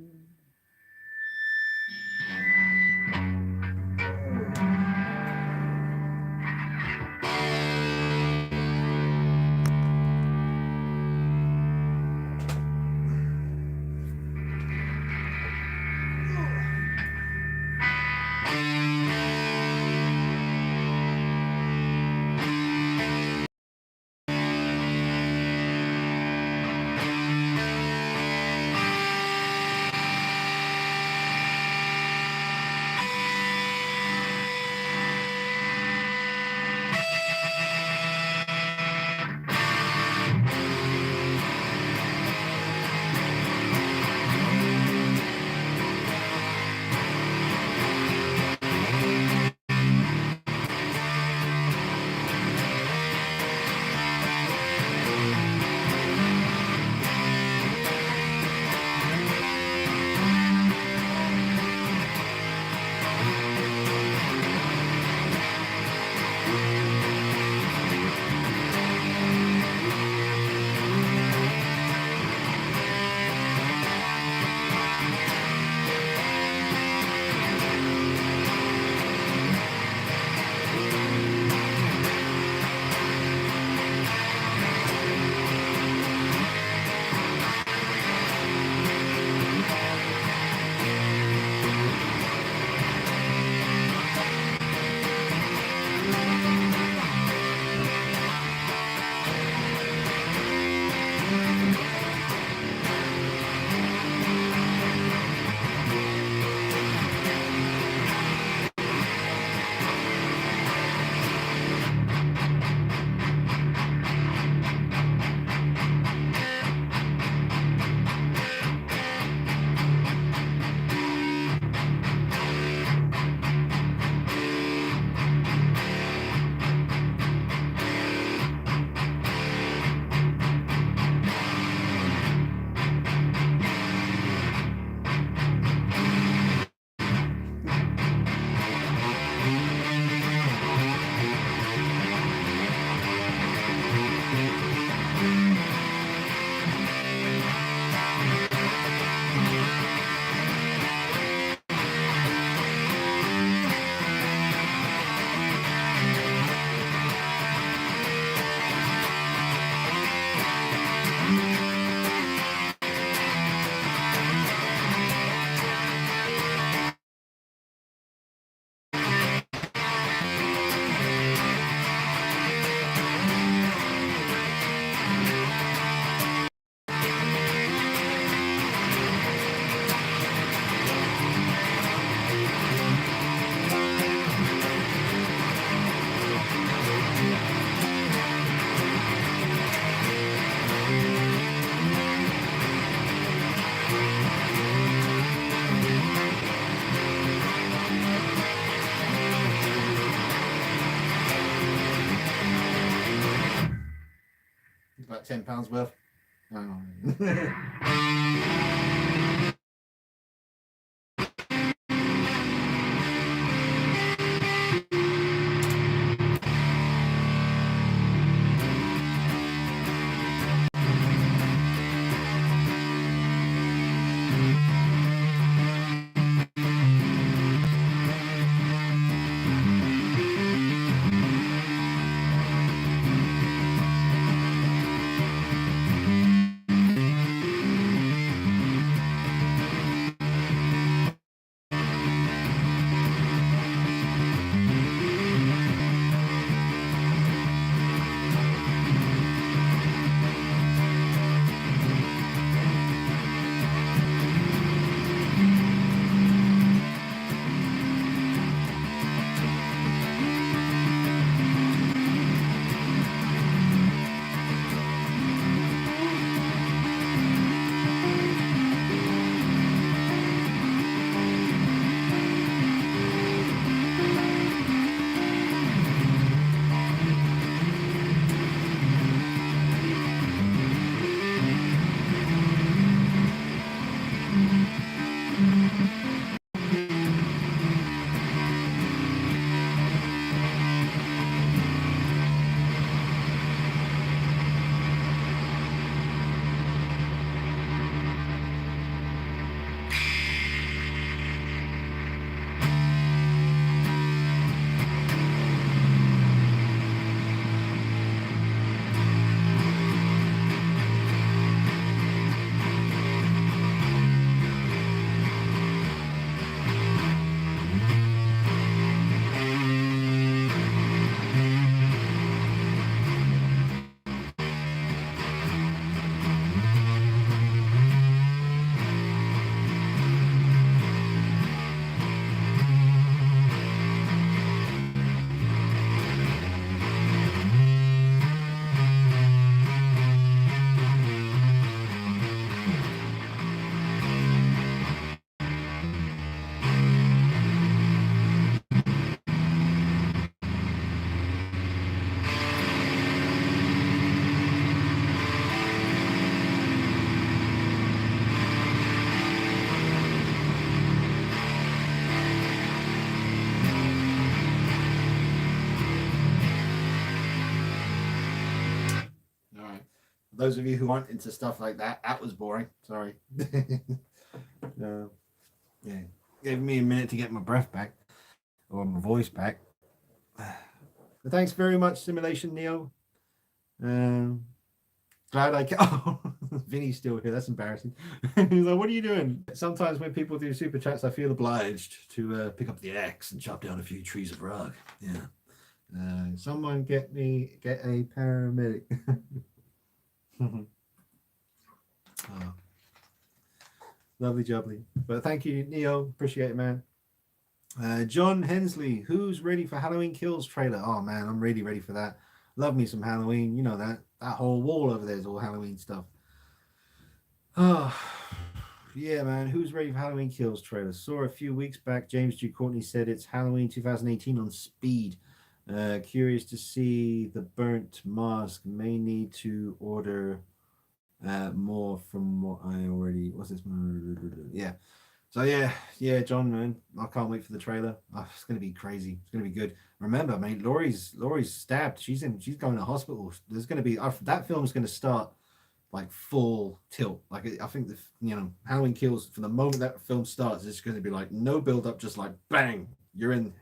like £10 worth. Oh. All right. Those of you who aren't into stuff like that, that was boring. Sorry. Yeah. Gave me a minute to get my breath back or my voice back. But thanks very much, Simulation Neo. Glad I can. Oh, Vinny's still here. That's embarrassing. He's like, "What are you doing?" Sometimes when people do super chats, I feel obliged to pick up the axe and chop down a few trees of rug. Yeah. Someone get a paramedic. Oh, lovely jubbly. But thank you, Neo. Appreciate it, man. John Hensley, who's ready for Halloween Kills trailer? Oh man, I'm really ready for that. Love me some Halloween. You know that whole wall over there is all Halloween stuff. Oh, yeah, man. Who's ready for Halloween Kills trailer? Saw a few weeks back. James G. Courtney said it's Halloween 2018 on Speed. Curious to see the burnt mask. May need to order more from what I already. What's this? Yeah. So yeah, John, man, I can't wait for the trailer. Oh, it's gonna be crazy. It's gonna be good. Remember, mate, Laurie's stabbed. She's going to hospital. There's gonna be that film's gonna start like full tilt. Like I think Halloween Kills, from the moment that film starts, it's gonna be like no build up, just like bang, you're in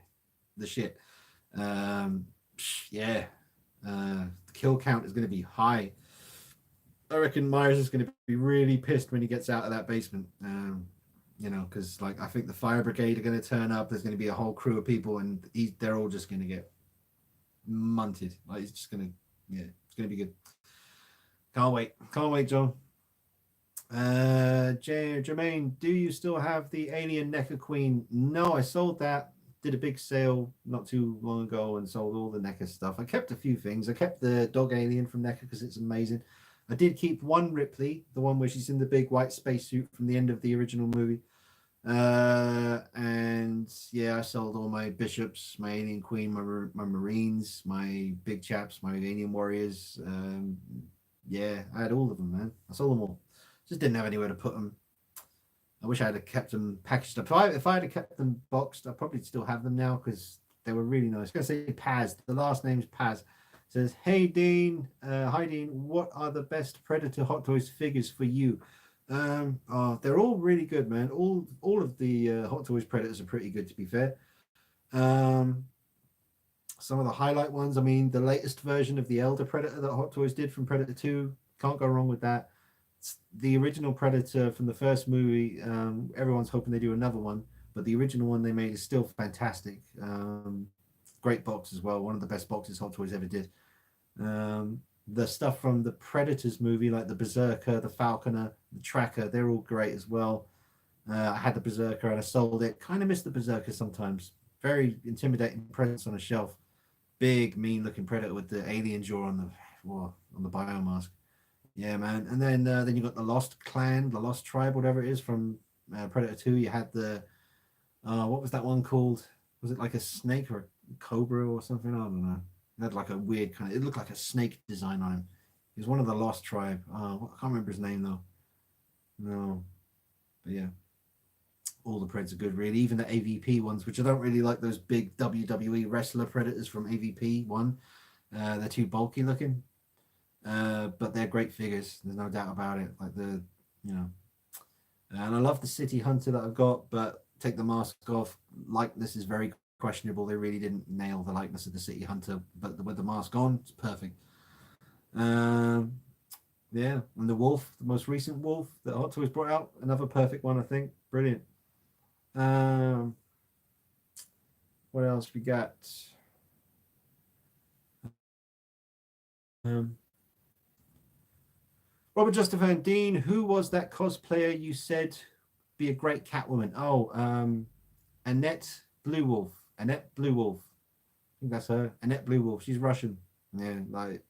the shit. Yeah, the kill count is gonna be high. I reckon Myers is gonna be really pissed when he gets out of that basement. Because like I think the fire brigade are going to turn up. There's going to be a whole crew of people, and they're all just going to get munted. Like it's just going to, yeah, it's going to be good. Can't wait, John. Jermaine, do you still have the Alien NECA Queen? No, I sold that. Did a big sale not too long ago and sold all the NECA stuff. I kept a few things. I kept the dog alien from NECA because it's amazing. I did keep one Ripley, the one where she's in the big white spacesuit from the end of the original movie. And yeah, I sold all my bishops, my alien queen, my marines, my big chaps, my alien warriors, Yeah, I had all of them, man. I sold them all. Just didn't have anywhere to put them. I wish I had kept them packaged up. If I had kept them boxed, I probably still have them now because they were really nice. I'm gonna say Paz. The last name's Paz. It says, "Hey Dean, hi Dean. What are the best Predator Hot Toys figures for you?" Oh, they're all really good, man. All of the Hot Toys Predators are pretty good, to be fair. Um, some of the highlight ones. I mean, the latest version of the Elder Predator that Hot Toys did from Predator 2, can't go wrong with that. It's the original Predator from the first movie. Everyone's hoping they do another one, but the original one they made is still fantastic. Great box as well. One of the best boxes Hot Toys ever did. The stuff from the Predators movie, like the Berserker, the Falconer, the Tracker, they're all great as well. I had the Berserker and I sold it. Kind of miss the Berserker sometimes. Very intimidating presence on a shelf. Big, mean-looking Predator with the alien jaw on the biomask. Yeah, man. And then you got the Lost Clan, the Lost Tribe, whatever it is from Predator 2. You had the what was that one called? Was it like a snake or a cobra or something? I don't know. It had like a weird kind of. It looked like a snake design on him. He was one of the Lost Tribe. I can't remember his name though. No, but yeah, all the Preds are good, really. Even the AVP ones, which I don't really like those big WWE wrestler Predators from AVP one. They're too bulky looking, but they're great figures. There's no doubt about it. Like you know, and I love the City Hunter that I've got, but take the mask off. Likeness is very questionable. They really didn't nail the likeness of the City Hunter, but with the mask on, it's perfect. Um, yeah, and the Wolf, the most recent Wolf that Hot Toys brought out, another perfect one, I think. Brilliant. Um, what else we got? Um, Robert Justafan Dean, who was that cosplayer you said be a great Catwoman? Oh, Annette Blue Wolf. Annette Blue Wolf. I think that's her. Annette Blue Wolf. She's Russian. Yeah, like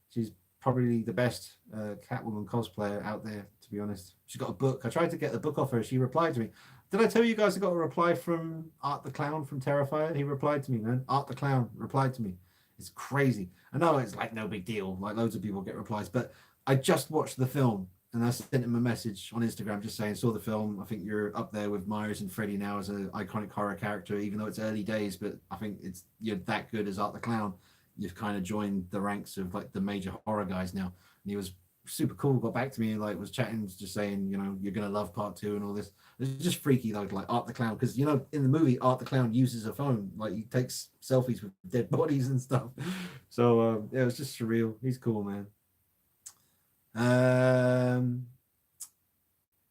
she's probably the best Catwoman cosplayer out there, to be honest. She's got a book. I tried to get the book off her. She replied to me. Did I tell you guys I got a reply from Art the Clown from Terrifier? He replied to me, man. Art the Clown replied to me. It's crazy. I know it's like no big deal. Like loads of people get replies, but I just watched the film and I sent him a message on Instagram just saying, saw the film. I think you're up there with Myers and Freddy now as an iconic horror character, even though it's early days, but I think you're that good as Art the Clown. You've kind of joined the ranks of like the major horror guys now. And he was super cool, got back to me and like was chatting, just saying, you're gonna love part two and all this. It's just freaky though, like Art the Clown, because in the movie Art the Clown uses a phone, like he takes selfies with dead bodies and stuff. So yeah, it was just surreal. He's cool, man.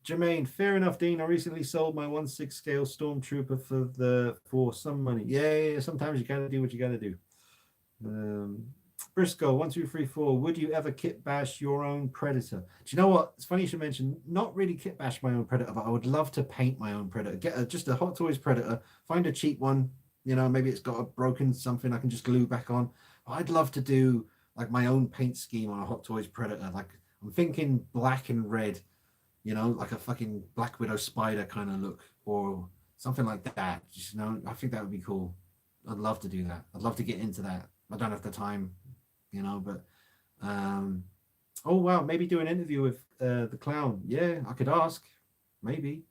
Jermaine, fair enough, Dean. I recently sold my 1/6 scale Stormtrooper for some money. Yeah, sometimes you gotta do what you gotta do. Briscoe, 1 2 3 4. Would you ever kit bash your own Predator? Do you know what? It's funny you should mention. Not really kit bash my own Predator, but I would love to paint my own Predator. Get just a Hot Toys Predator. Find a cheap one. Maybe it's got a broken something I can just glue back on. I'd love to do like my own paint scheme on a Hot Toys Predator. Like I'm thinking black and red. Like a fucking Black Widow spider kind of look, or something like that. Just I think that would be cool. I'd love to do that. I'd love to get into that. I don't have the time, but oh wow, maybe do an interview with the Clown. Yeah, I could ask. Maybe.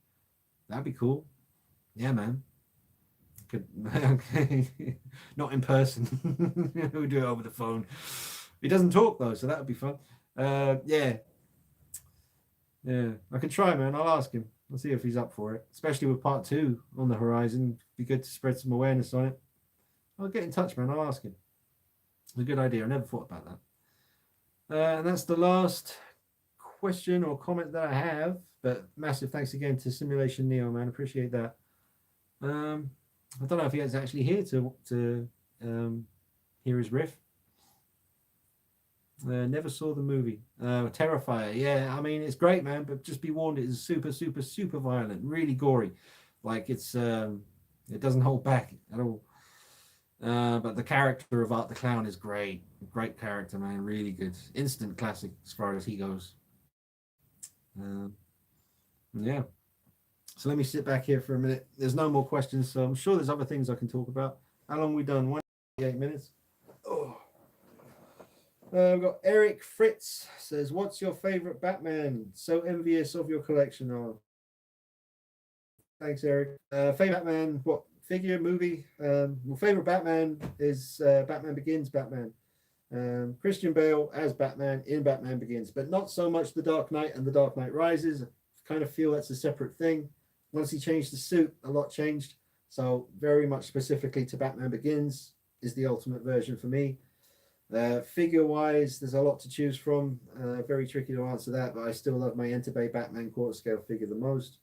That'd be cool. Yeah, man. Could not in person. We'll do it over the phone. He doesn't talk though, so that would be fun. Yeah. Yeah. I can try, man. I'll ask him. I'll see if he's up for it. Especially with part 2 on the horizon. Be good to spread some awareness on it. I'll get in touch, man. I'll ask him. It's a good idea. I never thought about that. And that's the last question or comment that I have. But massive thanks again to Simulation Neo, man. Appreciate that. I don't know if he is actually here to hear his riff. Never saw the movie. Terrifier. Yeah, I mean it's great, man. But just be warned, it is super, super, super violent. Really gory. Like it doesn't hold back at all. But the character of Art the Clown is great. Great character, man. Really good. Instant classic as far as he goes. Yeah. So let me sit back here for a minute. There's no more questions, so I'm sure there's other things I can talk about. How long we done? 1 8 minutes. Oh. We've got Eric Fritz says, "What's your favorite Batman? So envious of your collection." Oh, thanks, Eric. Favorite Batman? What figure? Movie? Well, favorite Batman is Batman Begins. Batman. Christian Bale as Batman in Batman Begins, but not so much The Dark Knight and The Dark Knight Rises. I kind of feel that's a separate thing. Once he changed the suit, a lot changed. So very much specifically to Batman Begins is the ultimate version for me. Figure wise, there's a lot to choose from. Very tricky to answer that, but I still love my Entebbe Batman quarter scale figure the most.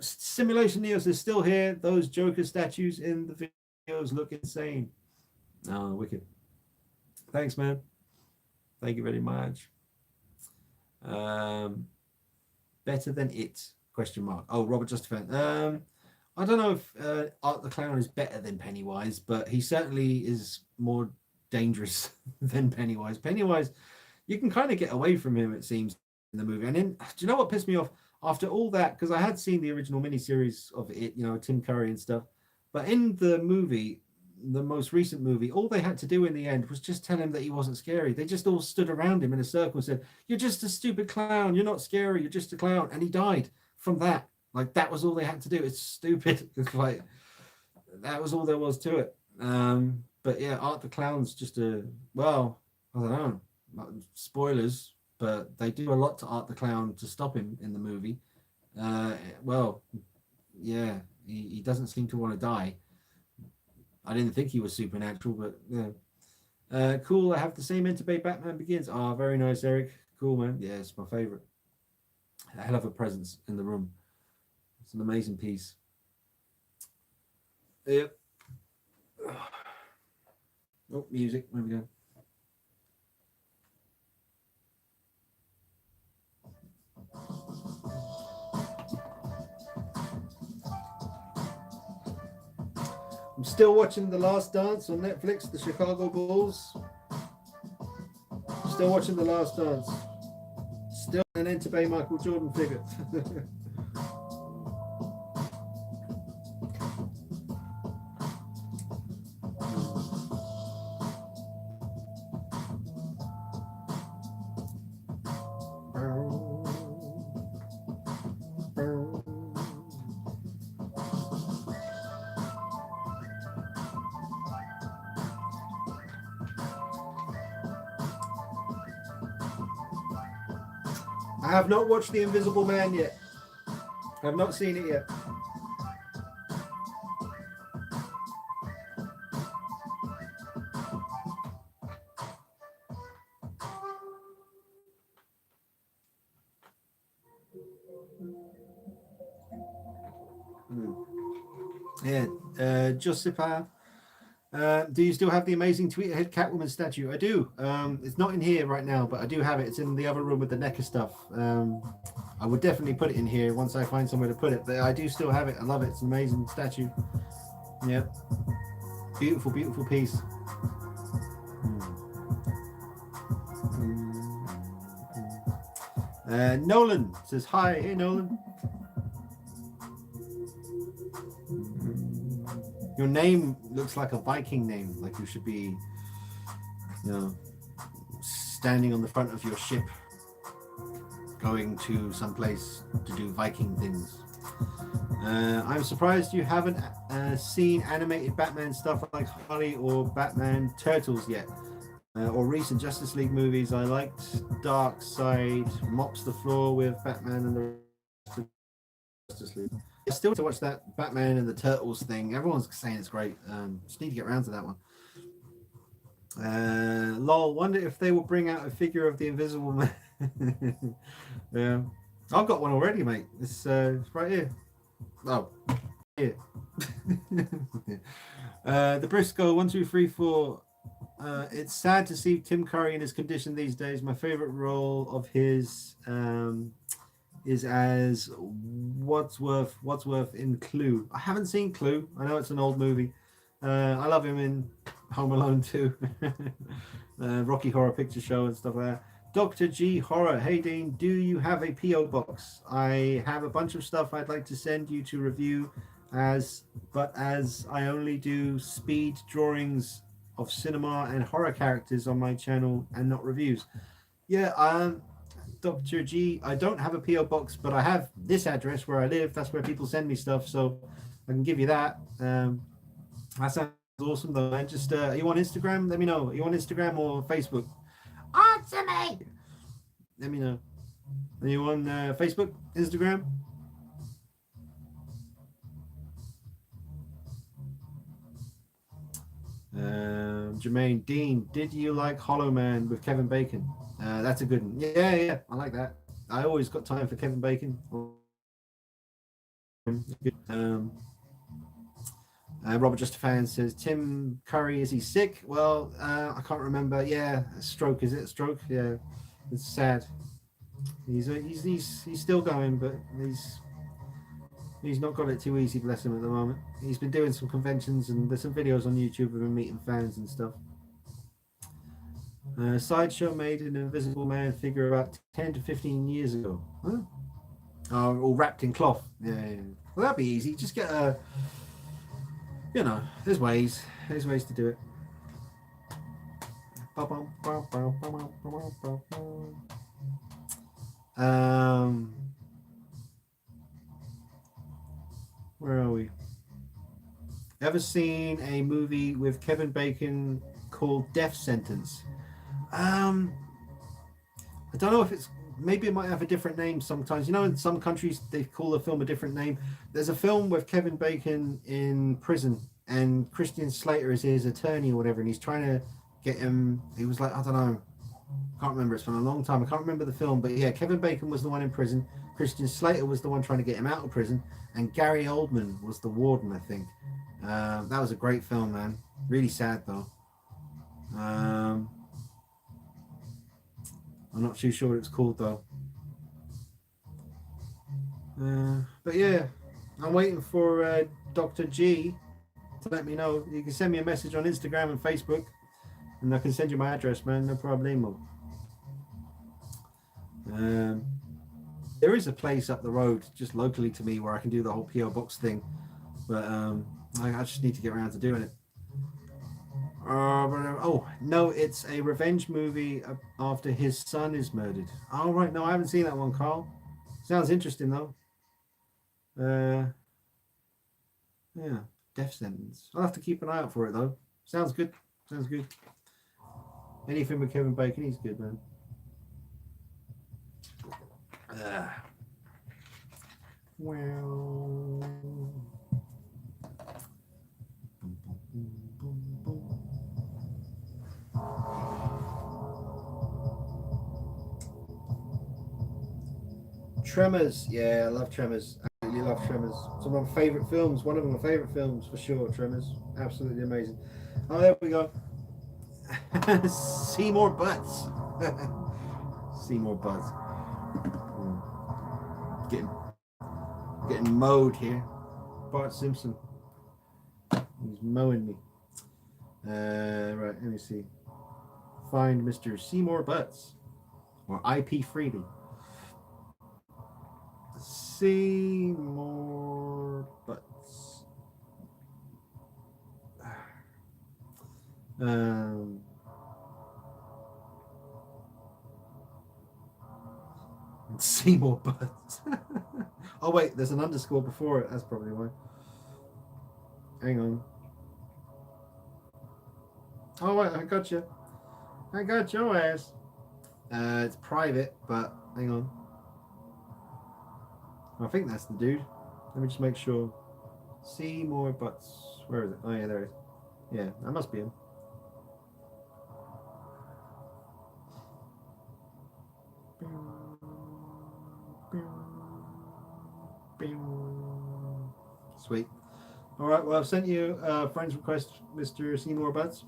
Simulation Neos is still here. Those Joker statues in the videos look insane. Oh, wicked. Thanks, man. Thank you very much. Better than it? Question mark. Oh, Robert Justafan. I don't know if Art the Clown is better than Pennywise, but he certainly is more dangerous than Pennywise. Pennywise, you can kind of get away from him, it seems, in the movie. And then, do you know what pissed me off? After all that, because I had seen the original miniseries of it, you know, Tim Curry and stuff, but in the movie, the most recent movie, all they had to do in the end was just tell him that he wasn't scary. They just all stood around him in a circle and said, "You're just a stupid clown. You're not scary. You're just a clown." And he died from that. Like, that was all they had to do. It's stupid. It's like, that was all there was to it. But yeah, Art the Clown's just well, I don't know, spoilers, but they do a lot to Art the Clown to stop him in the movie. Well, yeah, he doesn't seem to want to die. I didn't think he was supernatural, but yeah. Cool, I have the same Entebbe Batman Begins. Ah, very nice, Eric. Cool, man. Yeah, it's my favorite. A hell of a presence in the room. It's an amazing piece. Yep. Oh, music. Where we go? I'm still watching The Last Dance on Netflix, the Chicago Bulls. Still watching The Last Dance. Still an Entebbe Michael Jordan figure. I have not watched The Invisible Man yet. I have not seen it yet. Yeah, Josipa. Do you still have the amazing Tweeterhead Catwoman statue? I do. It's not in here right now, but I do have it. It's in the other room with the NECA stuff. I would definitely put it in here once I find somewhere to put it. But I do still have it. I love it. It's an amazing statue. Yeah. Beautiful, beautiful piece. Nolan says hi. Hey, Nolan. Your name looks like a Viking name, like you should be, you know, standing on the front of your ship, going to some place to do Viking things. I'm surprised you haven't seen animated Batman stuff like Harley or Batman Turtles yet, or recent Justice League movies. I liked Darkseid mops the floor with Batman and the rest of Justice League. I still to watch that Batman and the Turtles thing. Everyone's saying it's great. Just need to get around to that one. Lol, wonder if they will bring out a figure of the Invisible Man. Yeah, I've got one already, mate. It's right here. Oh, here. The Briscoe 1 2 3 4. It's sad to see Tim Curry in his condition these days. My favorite role of his is as Wadsworth in Clue. I haven't seen Clue. I know it's an old movie. I love him in Home Alone 2, Rocky Horror Picture Show and stuff like that. Dr. G Horror. Hey Dean, do you have a PO box? I have a bunch of stuff I'd like to send you to review, but as I only do speed drawings of cinema and horror characters on my channel and not reviews. Yeah, Dr. G, I don't have a PO box, but I have this address where I live. That's where people send me stuff, so I can give you that. That sounds awesome, though. And just are you on Instagram? Let me know. Are you on Instagram or Facebook? Answer me. Let me know. Are you on Facebook, Instagram? Jermaine Dean, did you like Hollow Man with Kevin Bacon? That's a good one. Yeah, I like that. I always got time for Kevin Bacon. Um, Robert Just a Fan says Tim Curry, is he sick? Well, I can't remember. Yeah, a stroke, is it? A stroke? Yeah, it's sad. He's still going, but he's not got it too easy, bless him, at the moment. He's been doing some conventions, and there's some videos on YouTube of him meeting fans and stuff. Sideshow made an Invisible Man figure about 10 to 15 years ago. Huh? All wrapped in cloth. Yeah. Well, that'd be easy. Just get a... there's ways. There's ways to do it. Where are we? Ever seen a movie with Kevin Bacon called Death Sentence? I don't know if it's... Maybe it might have a different name sometimes. In some countries they call a film a different name. There's a film with Kevin Bacon in prison, and Christian Slater is his attorney or whatever, and he's trying to get him... He was like, I don't know. Can't remember. It's been a long time. I can't remember the film, but yeah, Kevin Bacon was the one in prison. Christian Slater was the one trying to get him out of prison, and Gary Oldman was the warden, I think. That was a great film, man. Really sad, though. I'm not too sure what it's called, though. But yeah, I'm waiting for Dr. G to let me know. You can send me a message on Instagram and Facebook, and I can send you my address, man. No problemo. There is a place up the road, just locally to me, where I can do the whole PO box thing, but I just need to get around to doing it. Oh no, it's a revenge movie after his son is murdered. Oh right, no, I haven't seen that one, Carl. Sounds interesting though. Yeah, Death Sentence. I'll have to keep an eye out for it though. Sounds good. Sounds good. Anything with Kevin Bacon, he's good, man. Well. Tremors, yeah, I love Tremors. Absolutely love Tremors. Some of my favourite films. One of my favourite films for sure. Tremors, absolutely amazing. Oh, there we go. Seymour Butts. Seymour Butts. Getting mowed here. Bart Simpson. He's mowing me. Right, let me see. Find Mr. Seymour Butts. Or IP Freely. Seymour Butts. Seymour Butts. Oh wait, there's an underscore before it. That's probably why. Hang on. Oh wait, I got you. I got your ass. It's private, but hang on. I think that's the dude. Let me just make sure. Seymour Butts. Where is it? Oh yeah, there it is. Yeah, that must be him. Sweet. All right. Well, I've sent you a friend's request, Mr. Seymour Butts.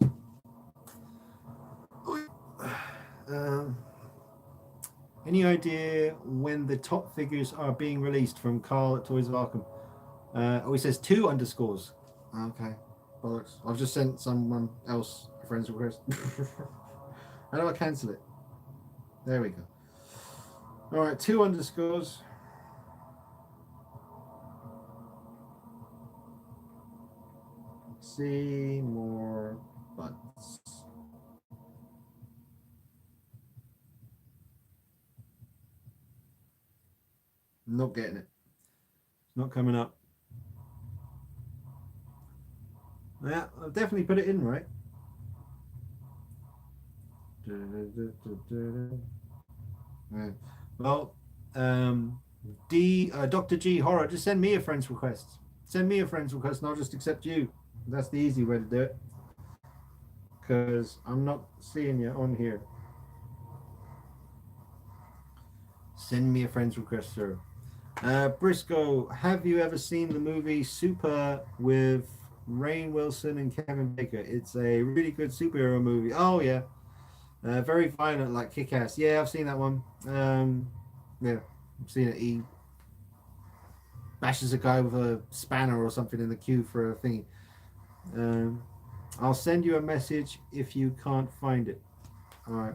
Any idea when the top figures are being released from Carl at Toys of Arkham? Oh, he says 2 underscores. Okay. Bollocks. I've just sent someone else a friend's request. How do I cancel it? There we go. All right, 2 underscores. Seymour but not getting it. It's not coming up. Yeah, I've definitely put it in right. Yeah. Well, Dr. G Horror, just send me a friend's request. Send me a friend's request, and I'll just accept you. That's the easy way to do it. Because I'm not seeing you on here. Send me a friend's request, sir. Briscoe, have you ever seen the movie Super with Rainn Wilson and Kevin Bacon? It's a really good superhero movie. Oh yeah, very violent, like Kick-Ass. Yeah, I've seen that one. Yeah, I've seen it. He bashes a guy with a spanner or something in the queue for a thingy. Um, I'll send you a message if you can't find it. All right.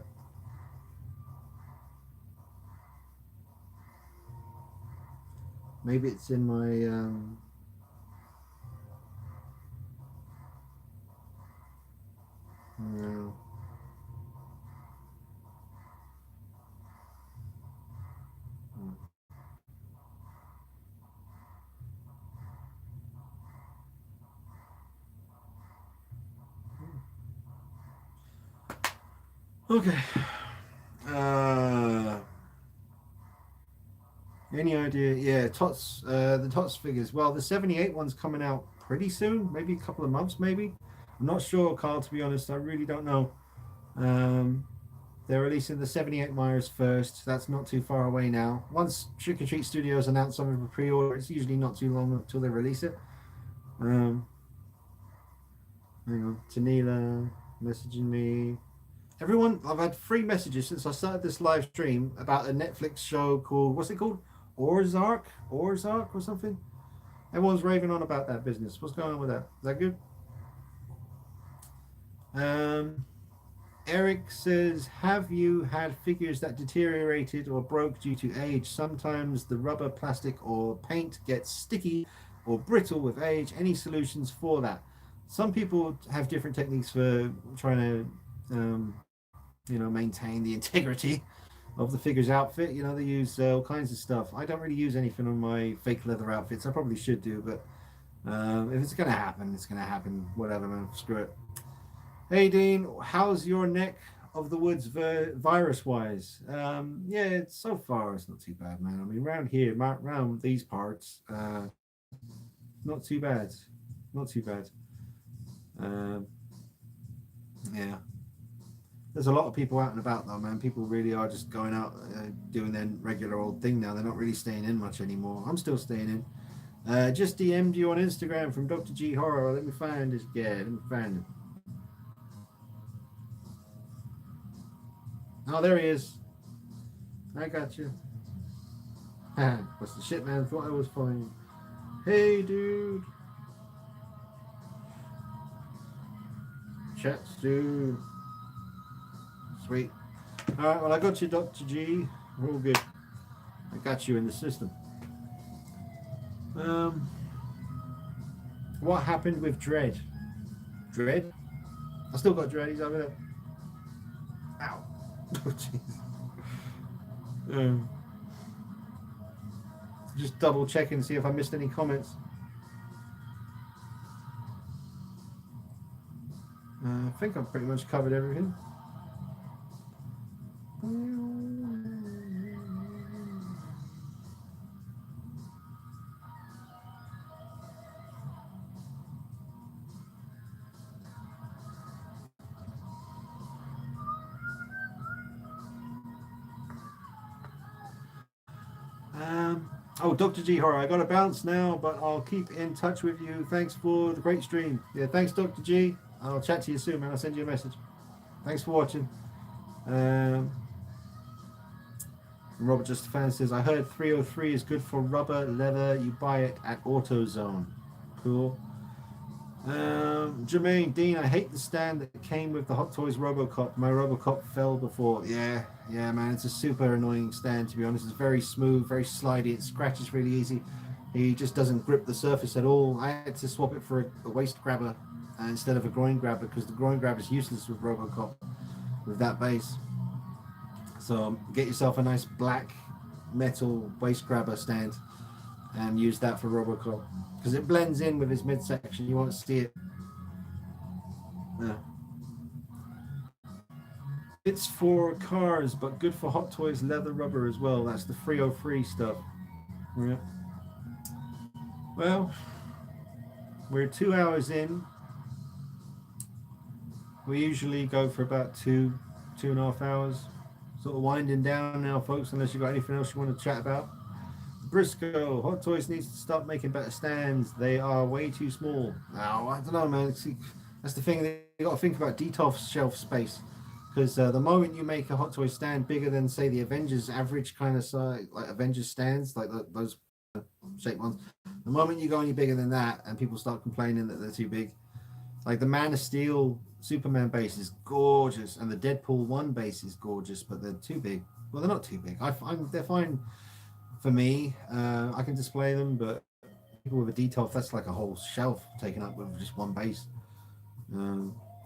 Maybe it's in my. No. Okay. Uh, any idea? Yeah, Tots. The Tots figures. Well, the '78 one's coming out pretty soon. Maybe a couple of months. Maybe. I'm not sure, Carl. To be honest, I really don't know. Um, they're releasing the '78 Myers first. That's not too far away now. Once Trick or Treat Studios announce something for pre-order, it's usually not too long until they release it. Um, hang on, Tanila messaging me. Everyone, I've had 3 messages since I started this live stream about a Netflix show called, what's it called? Ozark or something. Everyone's raving on about that business. What's going on with that? Is that good? Um, Eric says, have you had figures that deteriorated or broke due to age? Sometimes the rubber, plastic, or paint gets sticky or brittle with age. Any solutions for that? Some people have different techniques for trying to, maintain the integrity of the figure's outfit. They use all kinds of stuff. I don't really use anything on my fake leather outfits. I probably should do, but if it's going to happen, it's going to happen. Whatever, man. Screw it. Hey Dean, how's your neck of the woods virus wise? Yeah, so far it's not too bad, man. I mean, around here, around these parts, not too bad, not too bad. Um, yeah, there's a lot of people out and about though, man. People really are just going out, doing their regular old thing now. They're not really staying in much anymore. I'm still staying in. Just DM'd you on Instagram from Dr. G Horror. Let me find this. Yeah, let me find it. Oh, there he is. I got you. What's the shit, man? Thought I was fine. Hey, dude. Chat soon. Sweet. All right. Well, I got you, Dr. G. We're all good. I got you in the system. What happened with Dread? Dread? I still got Dread. He's over there. Ow. Oh, jeez. Just double checking, see if I missed any comments. I think I've pretty much covered everything. Oh, Dr. G Horror, I got to bounce now, but I'll keep in touch with you. Thanks for the great stream. Yeah, thanks, Dr. G. I'll chat to you soon, man. I'll send you a message. Thanks for watching. Robert Just a Fan says, I heard 303 is good for rubber leather. You buy it at AutoZone. Cool. Jermaine, Dean, I hate the stand that came with the Hot Toys Robocop. My Robocop fell before. Yeah, man, it's a super annoying stand, to be honest. It's very smooth, very slidey. It scratches really easy. He just doesn't grip the surface at all. I had to swap it for a waist grabber instead of a groin grabber, because the groin grabber is useless with Robocop with that base. So get yourself a nice black metal waist grabber stand and use that for Robocop, because it blends in with his midsection. You won't see it. Yeah. It's for cars, but good for Hot Toys leather rubber as well. That's the 303 stuff. Yeah. Well, we're 2 hours in. We usually go for about 2.5 hours. Sort of winding down now, folks, unless you've got anything else you want to chat about. Briscoe, Hot Toys needs to start making better stands. They are way too small. Oh, I don't know, man. See, that's the thing. You got to think about detail shelf space. Because the moment you make a Hot Toy stand bigger than, say, the Avengers average kind of size, like Avengers stands, like those shaped ones, the moment you go any bigger than that and people start complaining that they're too big, like the Man of Steel Superman base is gorgeous and the Deadpool 1 base is gorgeous, but they're too big. Well, they're not too big. They're fine for me. I can display them, but people with a detail, that's like a whole shelf taken up with just one base.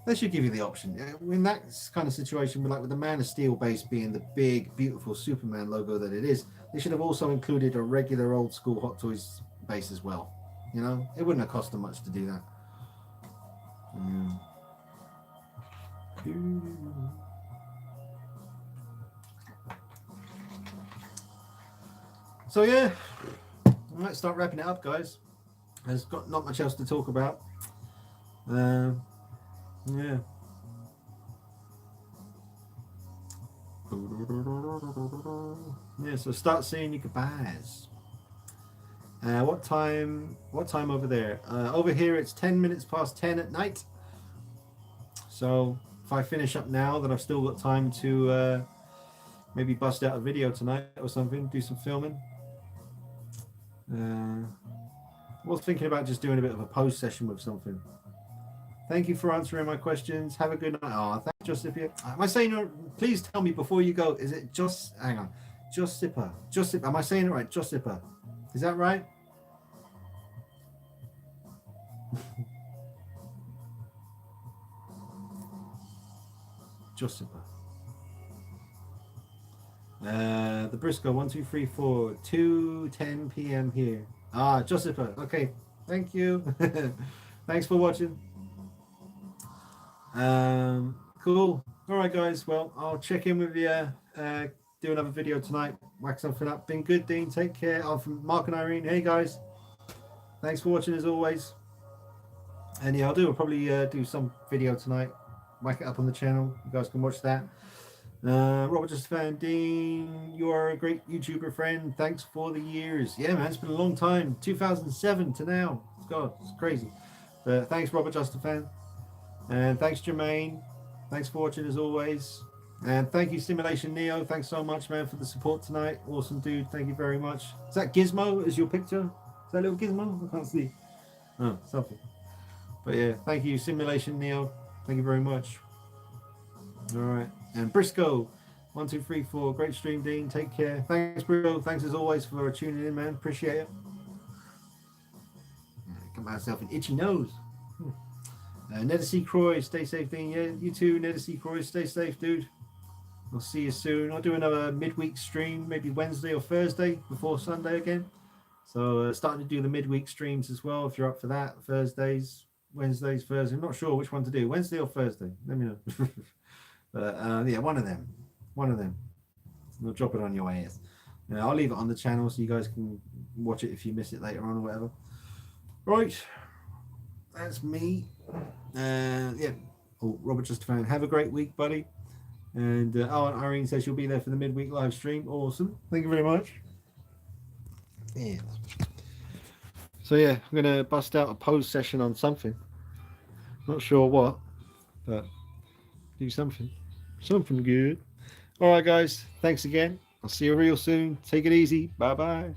They should give you the option. In that kind of situation, like with the Man of Steel base being the big, beautiful Superman logo that it is, they should have also included a regular old school Hot Toys base as well. You know, it wouldn't have cost them much to do that. So yeah, I might start wrapping it up, guys. There's got not much else to talk about. Yeah. Yeah, so start seeing your goodbyes. What time over there? Over here it's 10 minutes past 10 at night. So if I finish up now, then I've still got time to maybe bust out a video tonight or something, do some filming. I was thinking about just doing a bit of a post session with something. Thank you for answering my questions. Have a good night. Oh, thank you, Josipia. Am I saying, please tell me before you go, is it hang on, Josippa? Am I saying it right? Josippa. Is that right? Josippa. The Briscoe, 1, 2, 3, 4, 2:10 p.m. here. Ah, Josippa. Okay. Thank you. Thanks for watching. Cool. All right, guys. Well, I'll check in with you. Do another video tonight. Whack something up. Been good, Dean. Take care. I'm from Mark and Irene. Hey, guys. Thanks for watching as always. And yeah, I'll probably do some video tonight. Whack it up on the channel. You guys can watch that. Robert Just Fan, Dean, you are a great YouTuber friend. Thanks for the years. Yeah, man, it's been a long time. 2007 to now. God, it's crazy. But thanks, Robert Just Fan. And thanks, Jermaine. Thanks for watching as always. And thank you, Simulation Neo. Thanks so much, man, for the support tonight. Awesome, dude. Thank you very much. Is that Gizmo as your picture? Is that little Gizmo? I can't see. Oh, something. But yeah, thank you, Simulation Neo. Thank you very much. All right. And Briscoe, 1, 2, 3, 4. Great stream, Dean. Take care. Thanks, Briscoe. Thanks as always for tuning in, man. Appreciate it. Got myself an itchy nose. Nedesy Croy, stay safe, Dean. Yeah, you too, Nedesy Croy. Stay safe, dude. I'll see you soon. I'll do another midweek stream, maybe Wednesday or Thursday before Sunday again. So starting to do the midweek streams as well, if you're up for that. Thursdays, Wednesdays, Thursdays. I'm not sure which one to do, Wednesday or Thursday. Let me know. But yeah, one of them. I'll drop it on your ass. I'll leave it on the channel so you guys can watch it if you miss it later on or whatever. Right, that's me. Yeah. Oh, Robert Just Fan. Have a great week, buddy. And Irene says she'll be there for the midweek live stream. Awesome. Thank you very much. Yeah. So yeah, I'm gonna bust out a pose session on something. Not sure what, but do something good. All right, guys. Thanks again. I'll see you real soon. Take it easy. Bye bye.